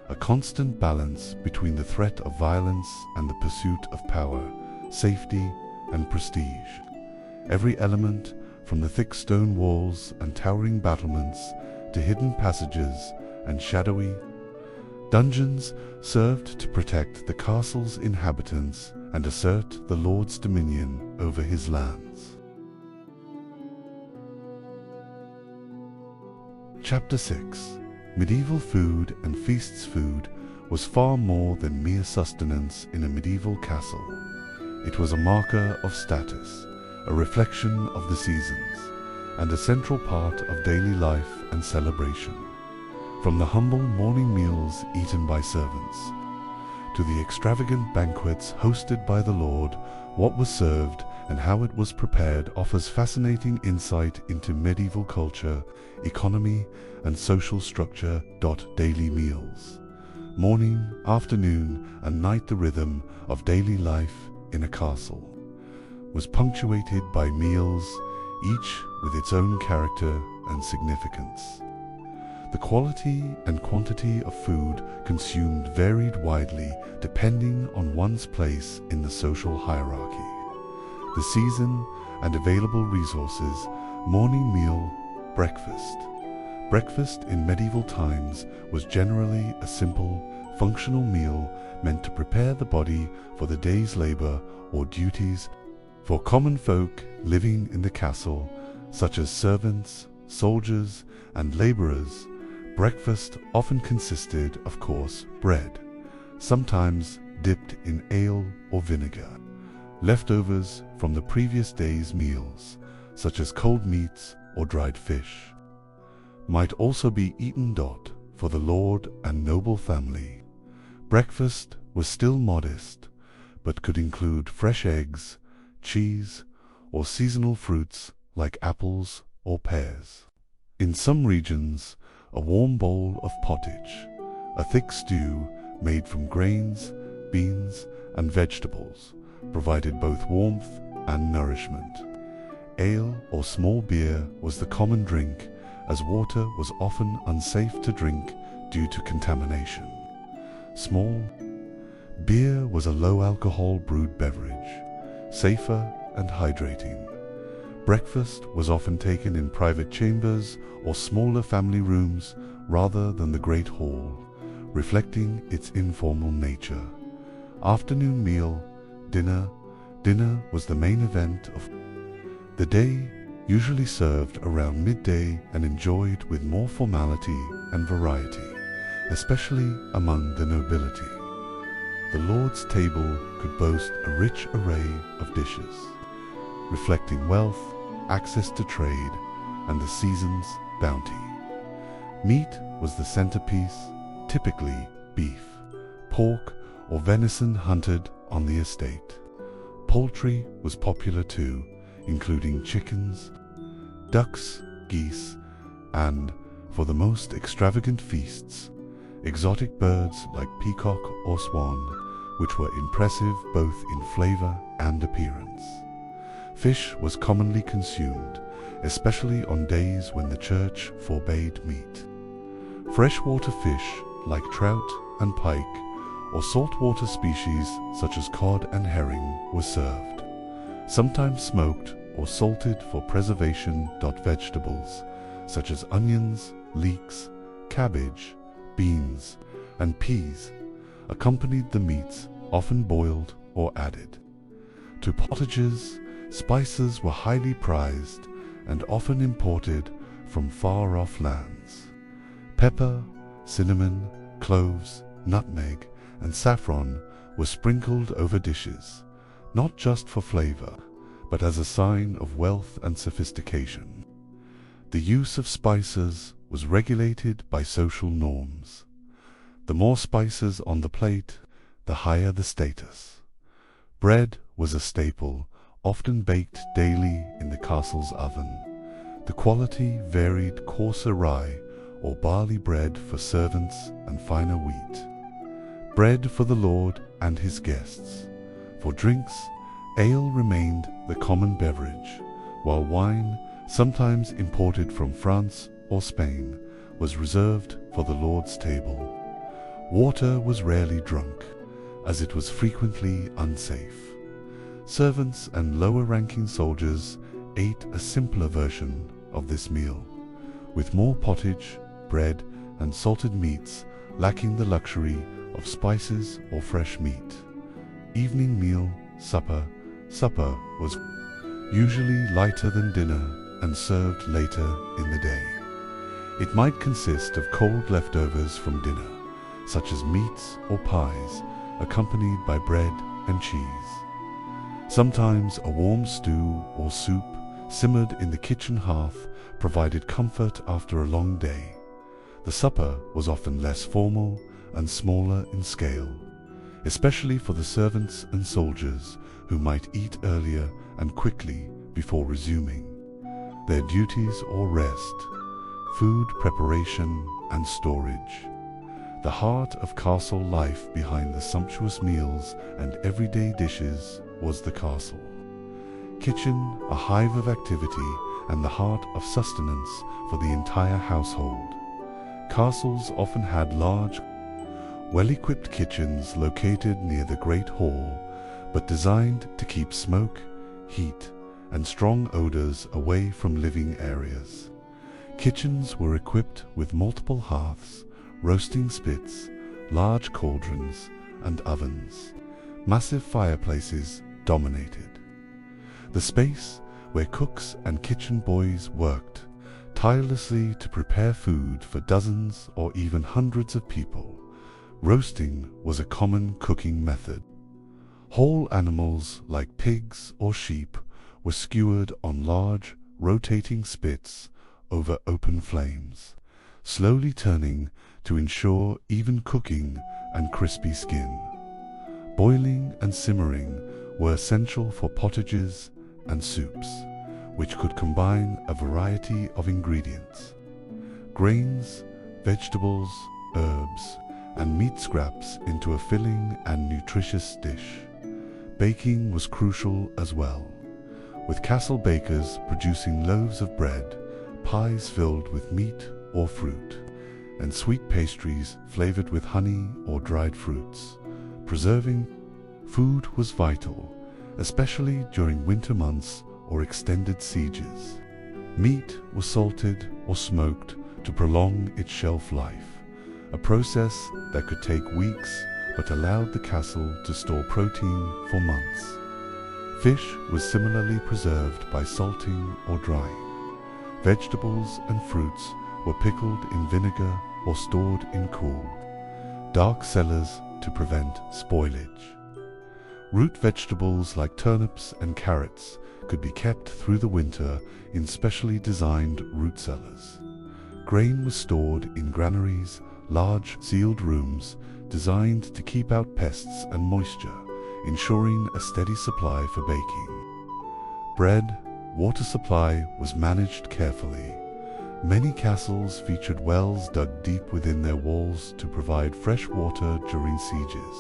a constant balance between the threat of violence and the pursuit of power, safety, and prestige. Every element, from the thick stone walls and towering battlements to hidden passages and shadowy dungeons, served to protect the castle's inhabitants and assert the lord's dominion over his lands. Chapter 6. Medieval food and feasts. Food was far more than mere sustenance in a medieval castle. It was a marker of status, a reflection of the seasons, and a central part of daily life and celebration. From the humble morning meals eaten by servants, to the extravagant banquets hosted by the Lord, what was served and how it was prepared offers fascinating insight into medieval culture, economy, and social structure. Daily meals. Morning, afternoon, and night. The rhythm of daily life in a castle was punctuated by meals, each with its own character and significance. The quality and quantity of food consumed varied widely depending on one's place in the social hierarchy, the season, and available resources. Morning meal, breakfast. Breakfast in medieval times was generally a simple, functional meal meant to prepare the body for the day's labor or duties. For common folk living in the castle, such as servants, soldiers, and laborers, breakfast often consisted of coarse bread, sometimes dipped in ale or vinegar. Leftovers from the previous day's meals, such as cold meats or dried fish, might also be eaten. For the lord and noble family, breakfast was still modest, but could include fresh eggs, cheese, or seasonal fruits like apples or pears. In some regions, a warm bowl of pottage, a thick stew made from grains, beans, and vegetables, provided both warmth and nourishment. Ale or small beer was the common drink, as water was often unsafe to drink due to contamination. Small beer was a low-alcohol brewed beverage, safer and hydrating. Breakfast was often taken in private chambers or smaller family rooms rather than the great hall, reflecting its informal nature. Afternoon meal, dinner. Dinner was the main event of the day, usually served around midday and enjoyed with more formality and variety, especially among the nobility. The lord's table could boast a rich array of dishes, reflecting wealth, access to trade, and the season's bounty. Meat was the centerpiece, typically beef, pork, or venison hunted on the estate. Poultry was popular too, including chickens, ducks, geese, and, for the most extravagant feasts, exotic birds like peacock or swan, which were impressive both in flavor and appearance. Fish was commonly consumed, especially on days when the church forbade meat. Freshwater fish, like trout and pike, or saltwater species such as cod and herring, were served, sometimes smoked or salted for preservation. Vegetables, such as onions, leeks, cabbage, beans, and peas, accompanied the meats, often boiled or added. To pottages, spices were highly prized and often imported from far-off lands. Pepper, cinnamon, cloves, nutmeg, and saffron were sprinkled over dishes, not just for flavor, but as a sign of wealth and sophistication. The use of spices was regulated by social norms. The more spices on the plate, the higher the status. Bread was a staple, often baked daily in the castle's oven. The quality varied: coarser rye or barley bread for servants and finer wheat. Bread for the lord and his guests. For drinks, ale remained the common beverage, while wine, sometimes imported from France or Spain, was reserved for the lord's table. Water was rarely drunk, as it was frequently unsafe. Servants and lower-ranking soldiers ate a simpler version of this meal, with more pottage, bread, and salted meats, lacking the luxury of spices or fresh meat. Evening meal, supper. Supper was usually lighter than dinner and served later in the day. It might consist of cold leftovers from dinner, such as meats or pies, accompanied by bread and cheese. Sometimes a warm stew or soup simmered in the kitchen hearth provided comfort after a long day. The supper was often less formal and smaller in scale, especially for the servants and soldiers who might eat earlier and quickly before resuming their duties or rest. Food preparation and storage. The heart of castle life behind the sumptuous meals and everyday dishes was the castle kitchen, a hive of activity and the heart of sustenance for the entire household. Castles often had large, well-equipped kitchens located near the Great Hall, but designed to keep smoke, heat, and strong odors away from living areas. Kitchens were equipped with multiple hearths, roasting spits, large cauldrons, and ovens. Massive fireplaces dominated the space where cooks and kitchen boys worked tirelessly to prepare food for dozens or even hundreds of people. Roasting was a common cooking method. Whole animals like pigs or sheep were skewered on large, rotating spits over open flames, slowly turning to ensure even cooking and crispy skin. Boiling and simmering were essential for pottages and soups, which could combine a variety of ingredients: grains, vegetables, herbs, and meat scraps into a filling and nutritious dish. Baking was crucial as well, with castle bakers producing loaves of bread, pies filled with meat or fruit, and sweet pastries flavored with honey or dried fruits. Preserving food was vital, especially during winter months or extended sieges. Meat was salted or smoked to prolong its shelf life, a process that could take weeks but allowed the castle to store protein for months. Fish was similarly preserved by salting or drying. Vegetables and fruits were pickled in vinegar or stored in cool, dark cellars to prevent spoilage. Root vegetables like turnips and carrots could be kept through the winter in specially designed root cellars. Grain was stored in granaries, large sealed rooms designed to keep out pests and moisture, ensuring a steady supply for baking. Bread, water supply was managed carefully. Many castles featured wells dug deep within their walls to provide fresh water during sieges.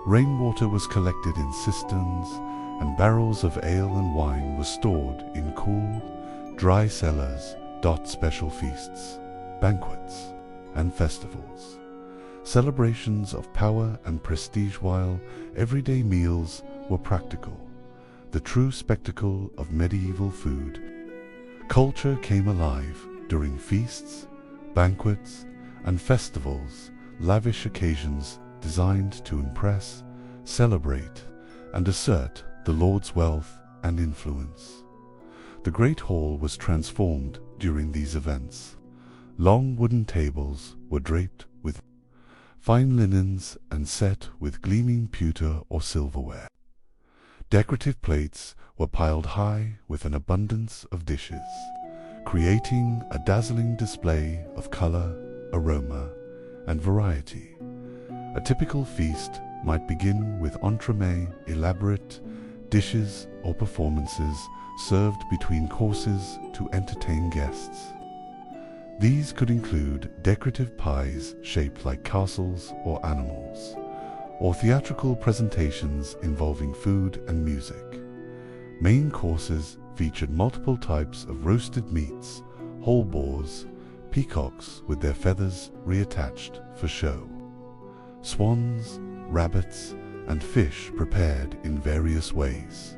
Rainwater was collected in cisterns, and barrels of ale and wine were stored in cool, dry cellars. Special feasts, banquets, and festivals. Celebrations of power and prestige, while everyday meals were practical. The true spectacle of medieval food. Culture came alive during feasts, banquets, and festivals, lavish occasions designed to impress, celebrate, and assert the Lord's wealth and influence. The Great Hall was transformed during these events. Long wooden tables were draped with fine linens and set with gleaming pewter or silverware. Decorative plates were piled high with an abundance of dishes, creating a dazzling display of color, aroma, and variety. A typical feast might begin with entremet, elaborate dishes or performances served between courses to entertain guests. These could include decorative pies shaped like castles or animals, or theatrical presentations involving food and music. Main courses featured multiple types of roasted meats, whole boars, peacocks with their feathers reattached for show, swans, rabbits, and fish prepared in various ways.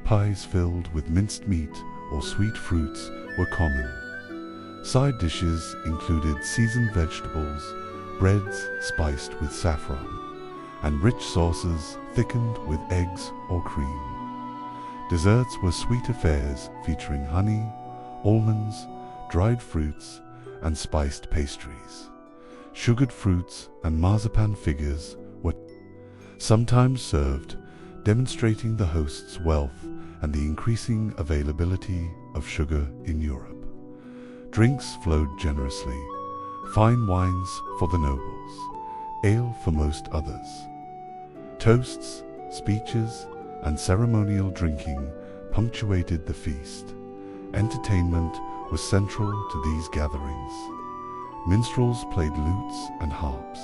Pies filled with minced meat or sweet fruits were common. Side dishes included seasoned vegetables, breads spiced with saffron, and rich sauces thickened with eggs or cream. Desserts were sweet affairs featuring honey, almonds, dried fruits, and spiced pastries. Sugared fruits and marzipan figures were sometimes served, demonstrating the host's wealth and the increasing availability of sugar in Europe. Drinks flowed generously, fine wines for the nobles, ale for most others. Toasts, speeches, and ceremonial drinking punctuated the feast. Entertainment was central to these gatherings. Minstrels played lutes and harps,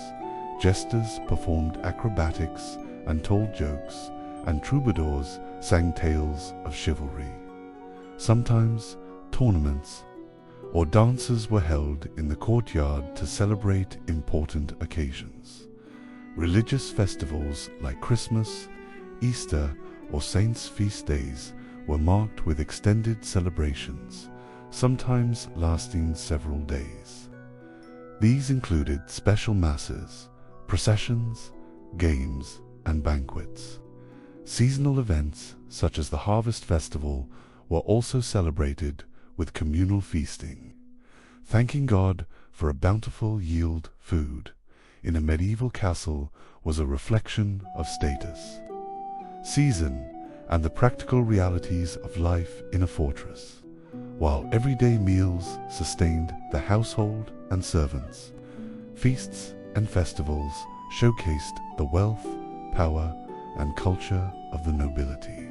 jesters performed acrobatics and told jokes, and troubadours sang tales of chivalry. Sometimes tournaments or dances were held in the courtyard to celebrate important occasions. Religious festivals like Christmas, Easter, or saints' feast days were marked with extended celebrations, sometimes lasting several days. These included special masses, processions, games, and banquets. Seasonal events, such as the Harvest Festival, were also celebrated with communal feasting. Thanking God for a bountiful yield food in a medieval castle was a reflection of status, season, and the practical realities of life in a fortress. While everyday meals sustained the household and servants, feasts and festivals showcased the wealth, power, and culture of the nobility.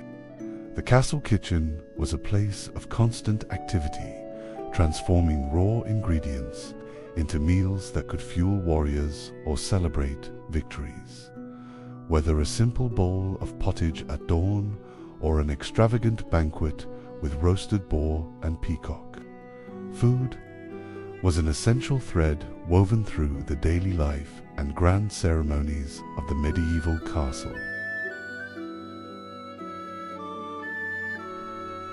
The castle kitchen was a place of constant activity, transforming raw ingredients into meals that could fuel warriors or celebrate victories. Whether a simple bowl of pottage at dawn or an extravagant banquet with roasted boar and peacock, food was an essential thread woven through the daily life and grand ceremonies of the medieval castle.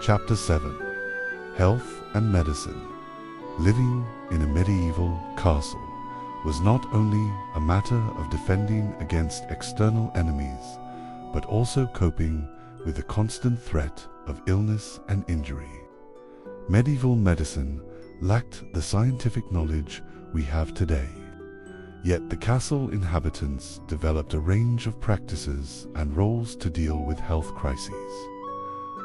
Chapter 7. Health and Medicine. Living in a medieval castle was not only a matter of defending against external enemies, but also coping with the constant threat of illness and injury. Medieval medicine lacked the scientific knowledge we have today. Yet the castle inhabitants developed a range of practices and roles to deal with health crises.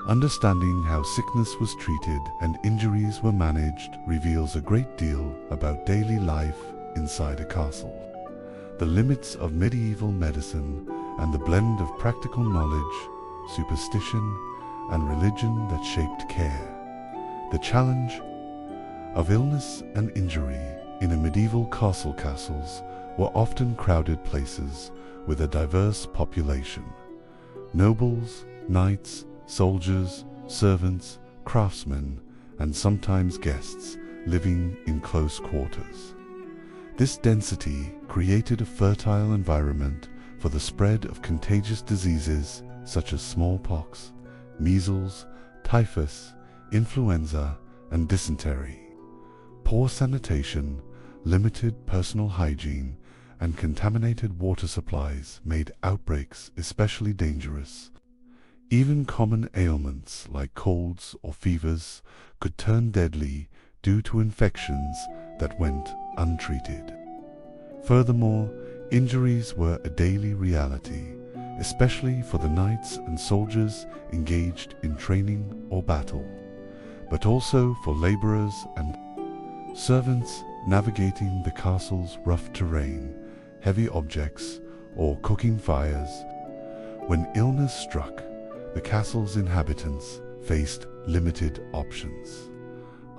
Understanding how sickness was treated and injuries were managed reveals a great deal about daily life inside a castle. The limits of medieval medicine and the blend of practical knowledge, superstition, and religion that shaped care. The challenge of illness and injury in a medieval castles were often crowded places with a diverse population. Nobles, knights, soldiers, servants, craftsmen, and sometimes guests living in close quarters. This density created a fertile environment for the spread of contagious diseases such as smallpox, measles, typhus, influenza, and dysentery. Poor sanitation, limited personal hygiene, and contaminated water supplies made outbreaks especially dangerous. Even common ailments like colds or fevers could turn deadly due to infections that went untreated. Furthermore, injuries were a daily reality, especially for the knights and soldiers engaged in training or battle, but also for laborers and servants navigating the castle's rough terrain, heavy objects, or cooking fires. When illness struck, the castle's inhabitants faced limited options.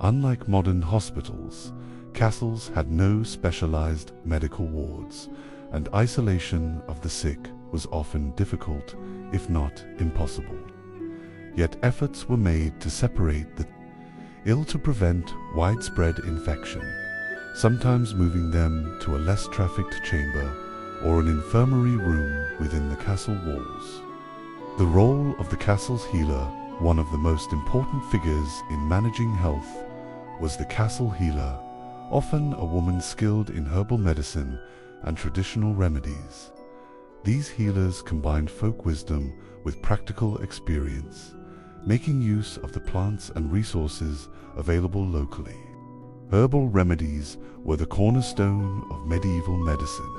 Unlike modern hospitals, castles had no specialized medical wards, and isolation of the sick was often difficult, if not impossible. Yet efforts were made to separate the ill to prevent widespread infection, sometimes moving them to a less trafficked chamber or an infirmary room within the castle walls. The role of the castle's healer, one of the most important figures in managing health, was the castle healer, often a woman skilled in herbal medicine and traditional remedies. These healers combined folk wisdom with practical experience, making use of the plants and resources available locally. Herbal remedies were the cornerstone of medieval medicine.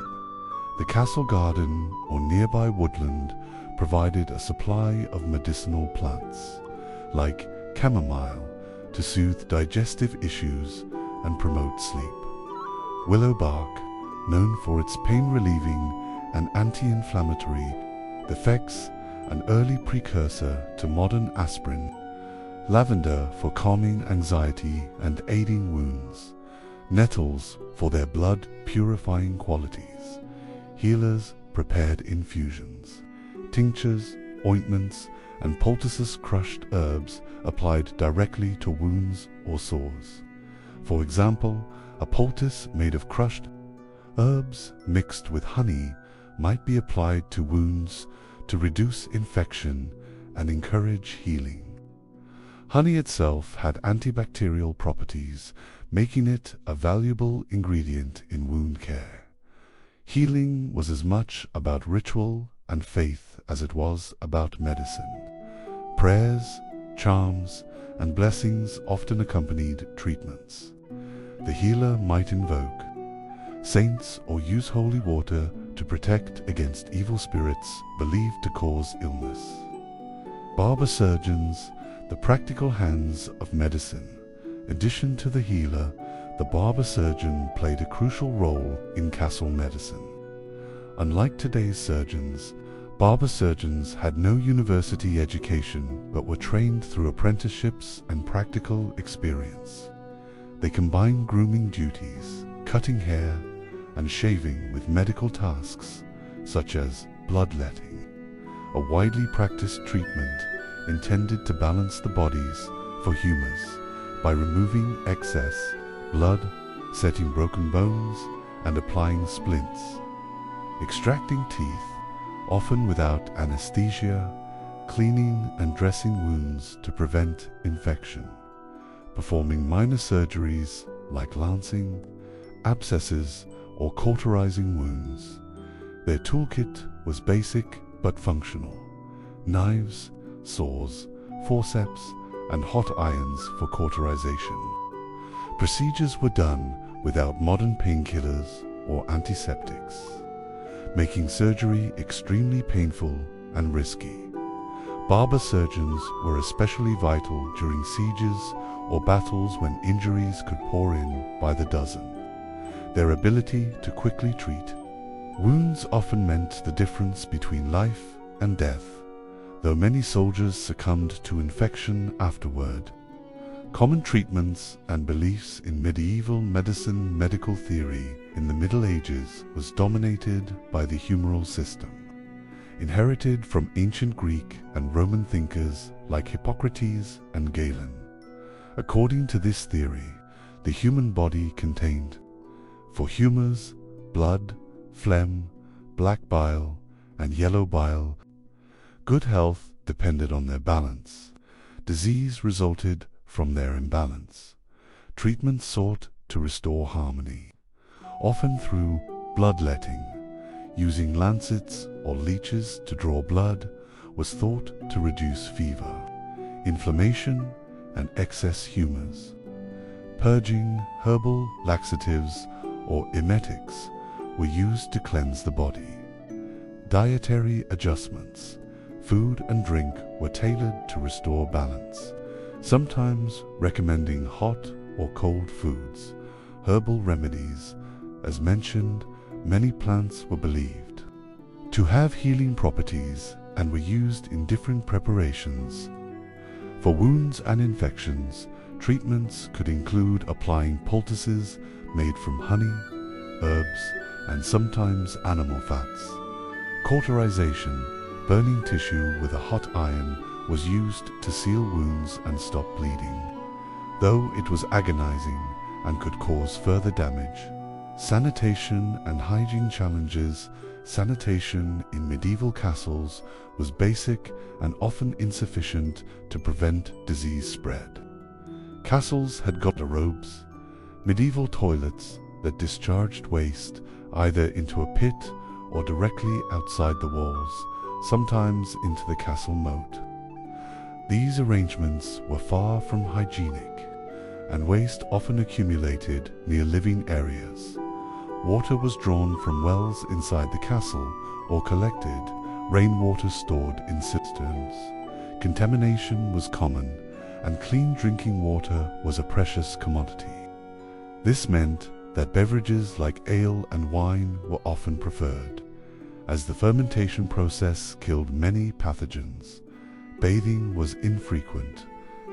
The castle garden or nearby woodland provided a supply of medicinal plants, like chamomile, to soothe digestive issues and promote sleep. Willow bark, known for its pain-relieving and anti-inflammatory effects, an early precursor to modern aspirin. Lavender for calming anxiety and aiding wounds. Nettles for their blood-purifying qualities. Healers prepared infusions, tinctures, ointments, and poultices crushed herbs applied directly to wounds or sores. For example, a poultice made of crushed herbs mixed with honey might be applied to wounds to reduce infection and encourage healing. Honey itself had antibacterial properties, making it a valuable ingredient in wound care. Healing was as much about ritual and faith as it was about medicine. Prayers, charms, and blessings often accompanied treatments. The healer might invoke saints or use holy water to protect against evil spirits believed to cause illness. Barber surgeons, the practical hands of medicine. In addition to the healer, the barber surgeon played a crucial role in castle medicine. Unlike today's surgeons, barber surgeons had no university education but were trained through apprenticeships and practical experience. They combined grooming duties, cutting hair, and shaving with medical tasks such as bloodletting, a widely practiced treatment intended to balance the bodies for humors by removing excess blood, setting broken bones, and applying splints. Extracting teeth, often without anesthesia, cleaning and dressing wounds to prevent infection. Performing minor surgeries like lancing, abscesses, or cauterizing wounds. Their toolkit was basic but functional. Knives, saws, forceps, and hot irons for cauterization. Procedures were done without modern painkillers or antiseptics, making surgery extremely painful and risky. Barber surgeons were especially vital during sieges or battles when injuries could pour in by the dozen. Their ability to quickly treat wounds often meant the difference between life and death, though many soldiers succumbed to infection afterward. Common treatments and beliefs in medieval medicine medical theory in the Middle Ages was dominated by the humoral system, inherited from ancient Greek and Roman thinkers like Hippocrates and Galen. According to this theory, the human body contained 4 humors: blood, phlegm, black bile, and yellow bile. Good health depended on their balance. Disease resulted from their imbalance. Treatment sought to restore harmony, often through bloodletting. Using lancets or leeches to draw blood was thought to reduce fever, inflammation, and excess humors. Purging, herbal laxatives, or emetics were used to cleanse the body. Dietary adjustments, food and drink were tailored to restore balance, sometimes recommending hot or cold foods. Herbal remedies, as mentioned, many plants were believed to have healing properties and were used in different preparations. For wounds and infections, treatments could include applying poultices made from honey, herbs, and sometimes animal fats. Cauterization, burning tissue with a hot iron, was used to seal wounds and stop bleeding, though it was agonizing and could cause further damage. Sanitation and hygiene challenges. Sanitation in medieval castles was basic and often insufficient to prevent disease spread. Castles had garderobes, medieval toilets that discharged waste either into a pit or directly outside the walls, sometimes into the castle moat. These arrangements were far from hygienic, and waste often accumulated near living areas. Water was drawn from wells inside the castle or collected, rainwater stored in cisterns. Contamination was common, and clean drinking water was a precious commodity. This meant that beverages like ale and wine were often preferred, as the fermentation process killed many pathogens. Bathing was infrequent,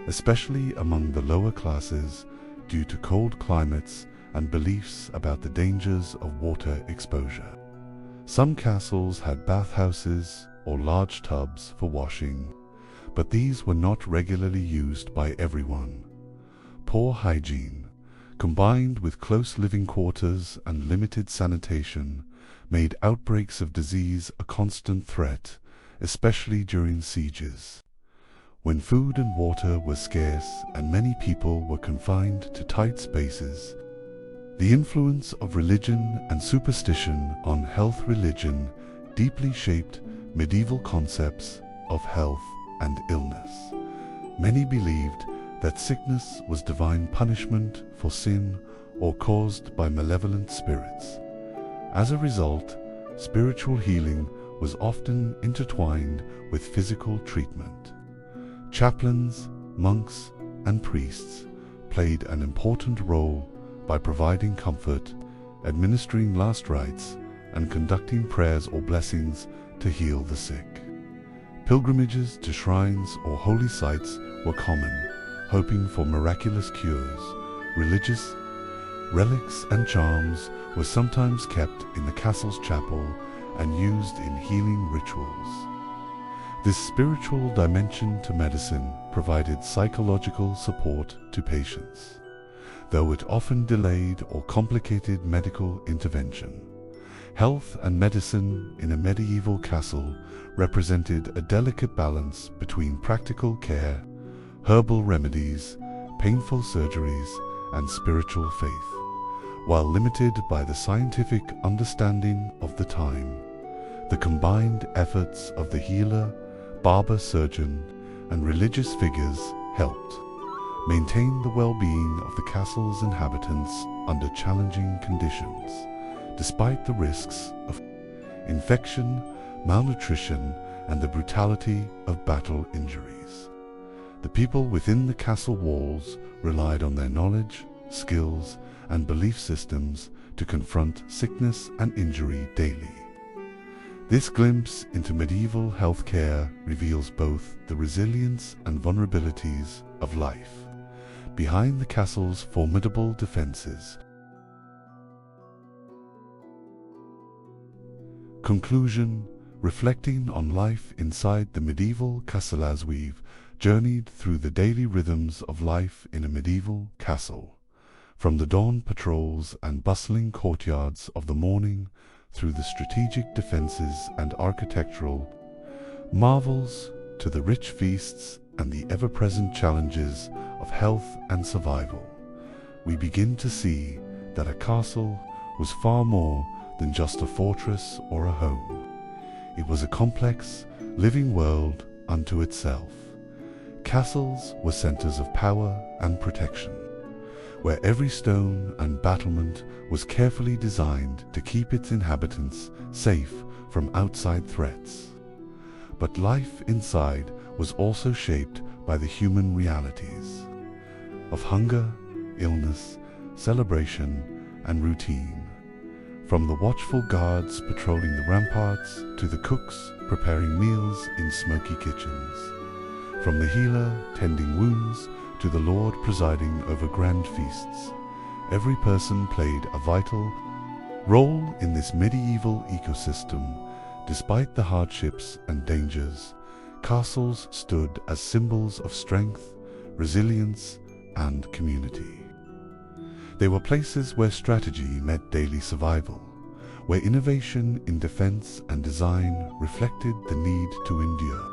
especially among the lower classes, due to cold climates and beliefs about the dangers of water exposure. Some castles had bathhouses or large tubs for washing, but these were not regularly used by everyone. Poor hygiene, combined with close living quarters and limited sanitation, made outbreaks of disease a constant threat, especially during sieges. When food and water were scarce and many people were confined to tight spaces, the influence of religion and superstition on health. Religion deeply shaped medieval concepts of health and illness. Many believed that sickness was divine punishment for sin or caused by malevolent spirits. As a result, spiritual healing was often intertwined with physical treatment. Chaplains, monks, and priests played an important role by providing comfort, administering last rites, and conducting prayers or blessings to heal the sick. Pilgrimages to shrines or holy sites were common, hoping for miraculous cures. Religious relics and charms were sometimes kept in the castle's chapel and used in healing rituals. This spiritual dimension to medicine provided psychological support to patients, though it often delayed or complicated medical intervention. Health and medicine in a medieval castle represented a delicate balance between practical care, herbal remedies, painful surgeries, and spiritual faith. While limited by the scientific understanding of the time, the combined efforts of the healer, barber, surgeon, and religious figures helped maintain the well-being of the castle's inhabitants under challenging conditions, despite the risks of infection, malnutrition, and the brutality of battle injuries. The people within the castle walls relied on their knowledge, skills, and belief systems to confront sickness and injury daily. This glimpse into medieval healthcare reveals both the resilience and vulnerabilities of life behind the castle's formidable defenses. Conclusion: reflecting on life inside the medieval castle as we've journeyed through the daily rhythms of life in a medieval castle. From the dawn patrols and bustling courtyards of the morning, through the strategic defenses and architectural marvels, to the rich feasts and the ever-present challenges of health and survival, we begin to see that a castle was far more than just a fortress or a home. It was a complex, living world unto itself. Castles were centers of power and protection, where every stone and battlement was carefully designed to keep its inhabitants safe from outside threats. But life inside was also shaped by the human realities of hunger, illness, celebration, and routine. From the watchful guards patrolling the ramparts to the cooks preparing meals in smoky kitchens. From the healer tending wounds to the Lord presiding over grand feasts, every person played a vital role in this medieval ecosystem. Despite the hardships and dangers, castles stood as symbols of strength, resilience, and community. They were places where strategy met daily survival, where innovation in defense and design reflected the need to endure.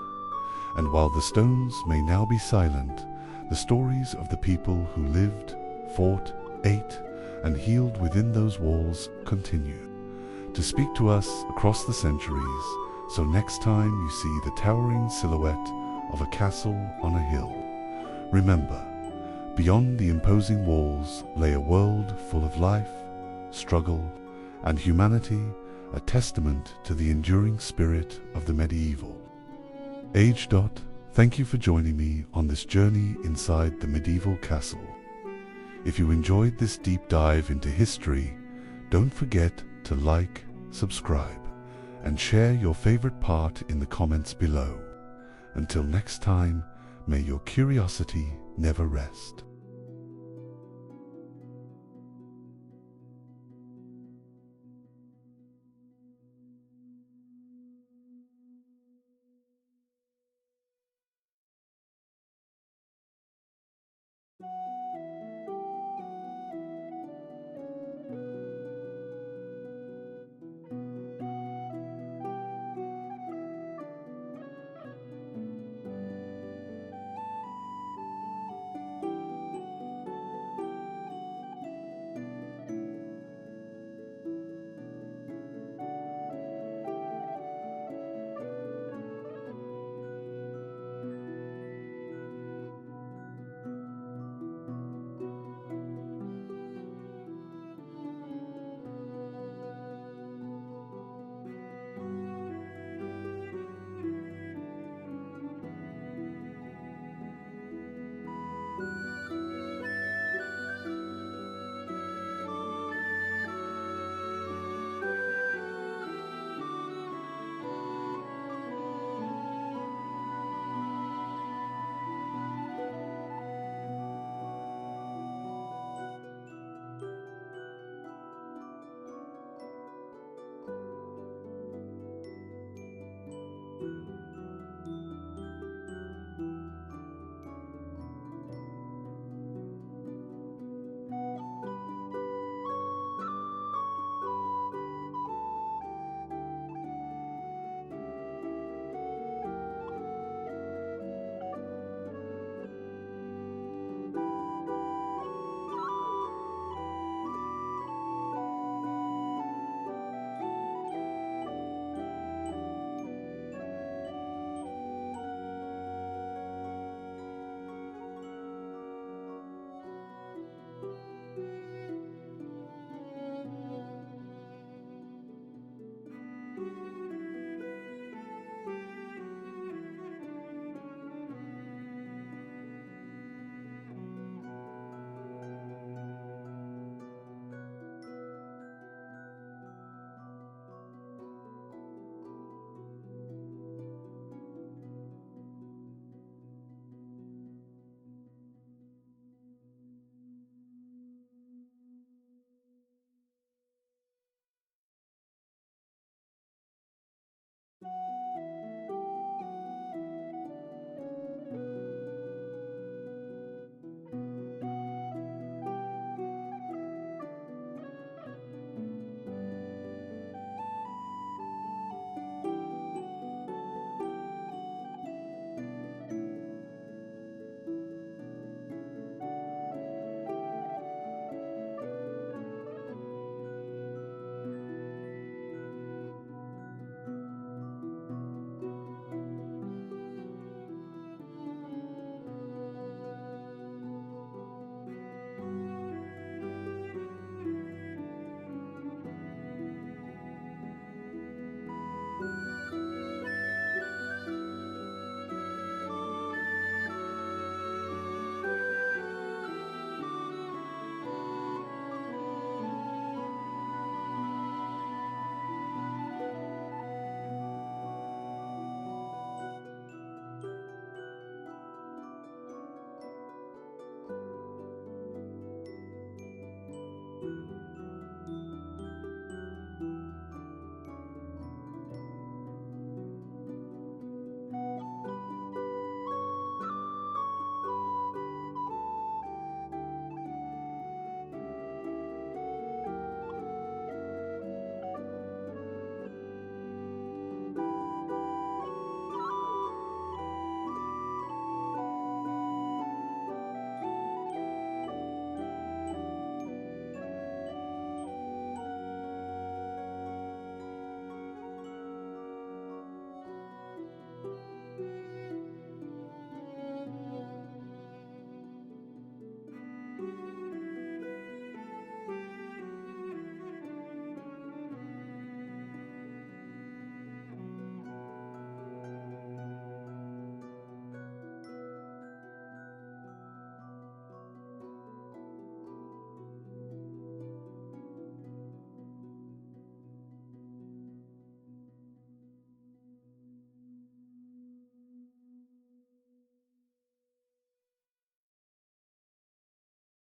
And while the stones may now be silent, the stories of the people who lived, fought, ate, and healed within those walls continue to speak to us across the centuries. So next time you see the towering silhouette of a castle on a hill, remember, beyond the imposing walls lay a world full of life, struggle, and humanity, a testament to the enduring spirit of the medieval age. Thank you for joining me on this journey inside the medieval castle. If you enjoyed this deep dive into history, don't forget to like, subscribe, and share your favorite part in the comments below. Until next time, may your curiosity never rest.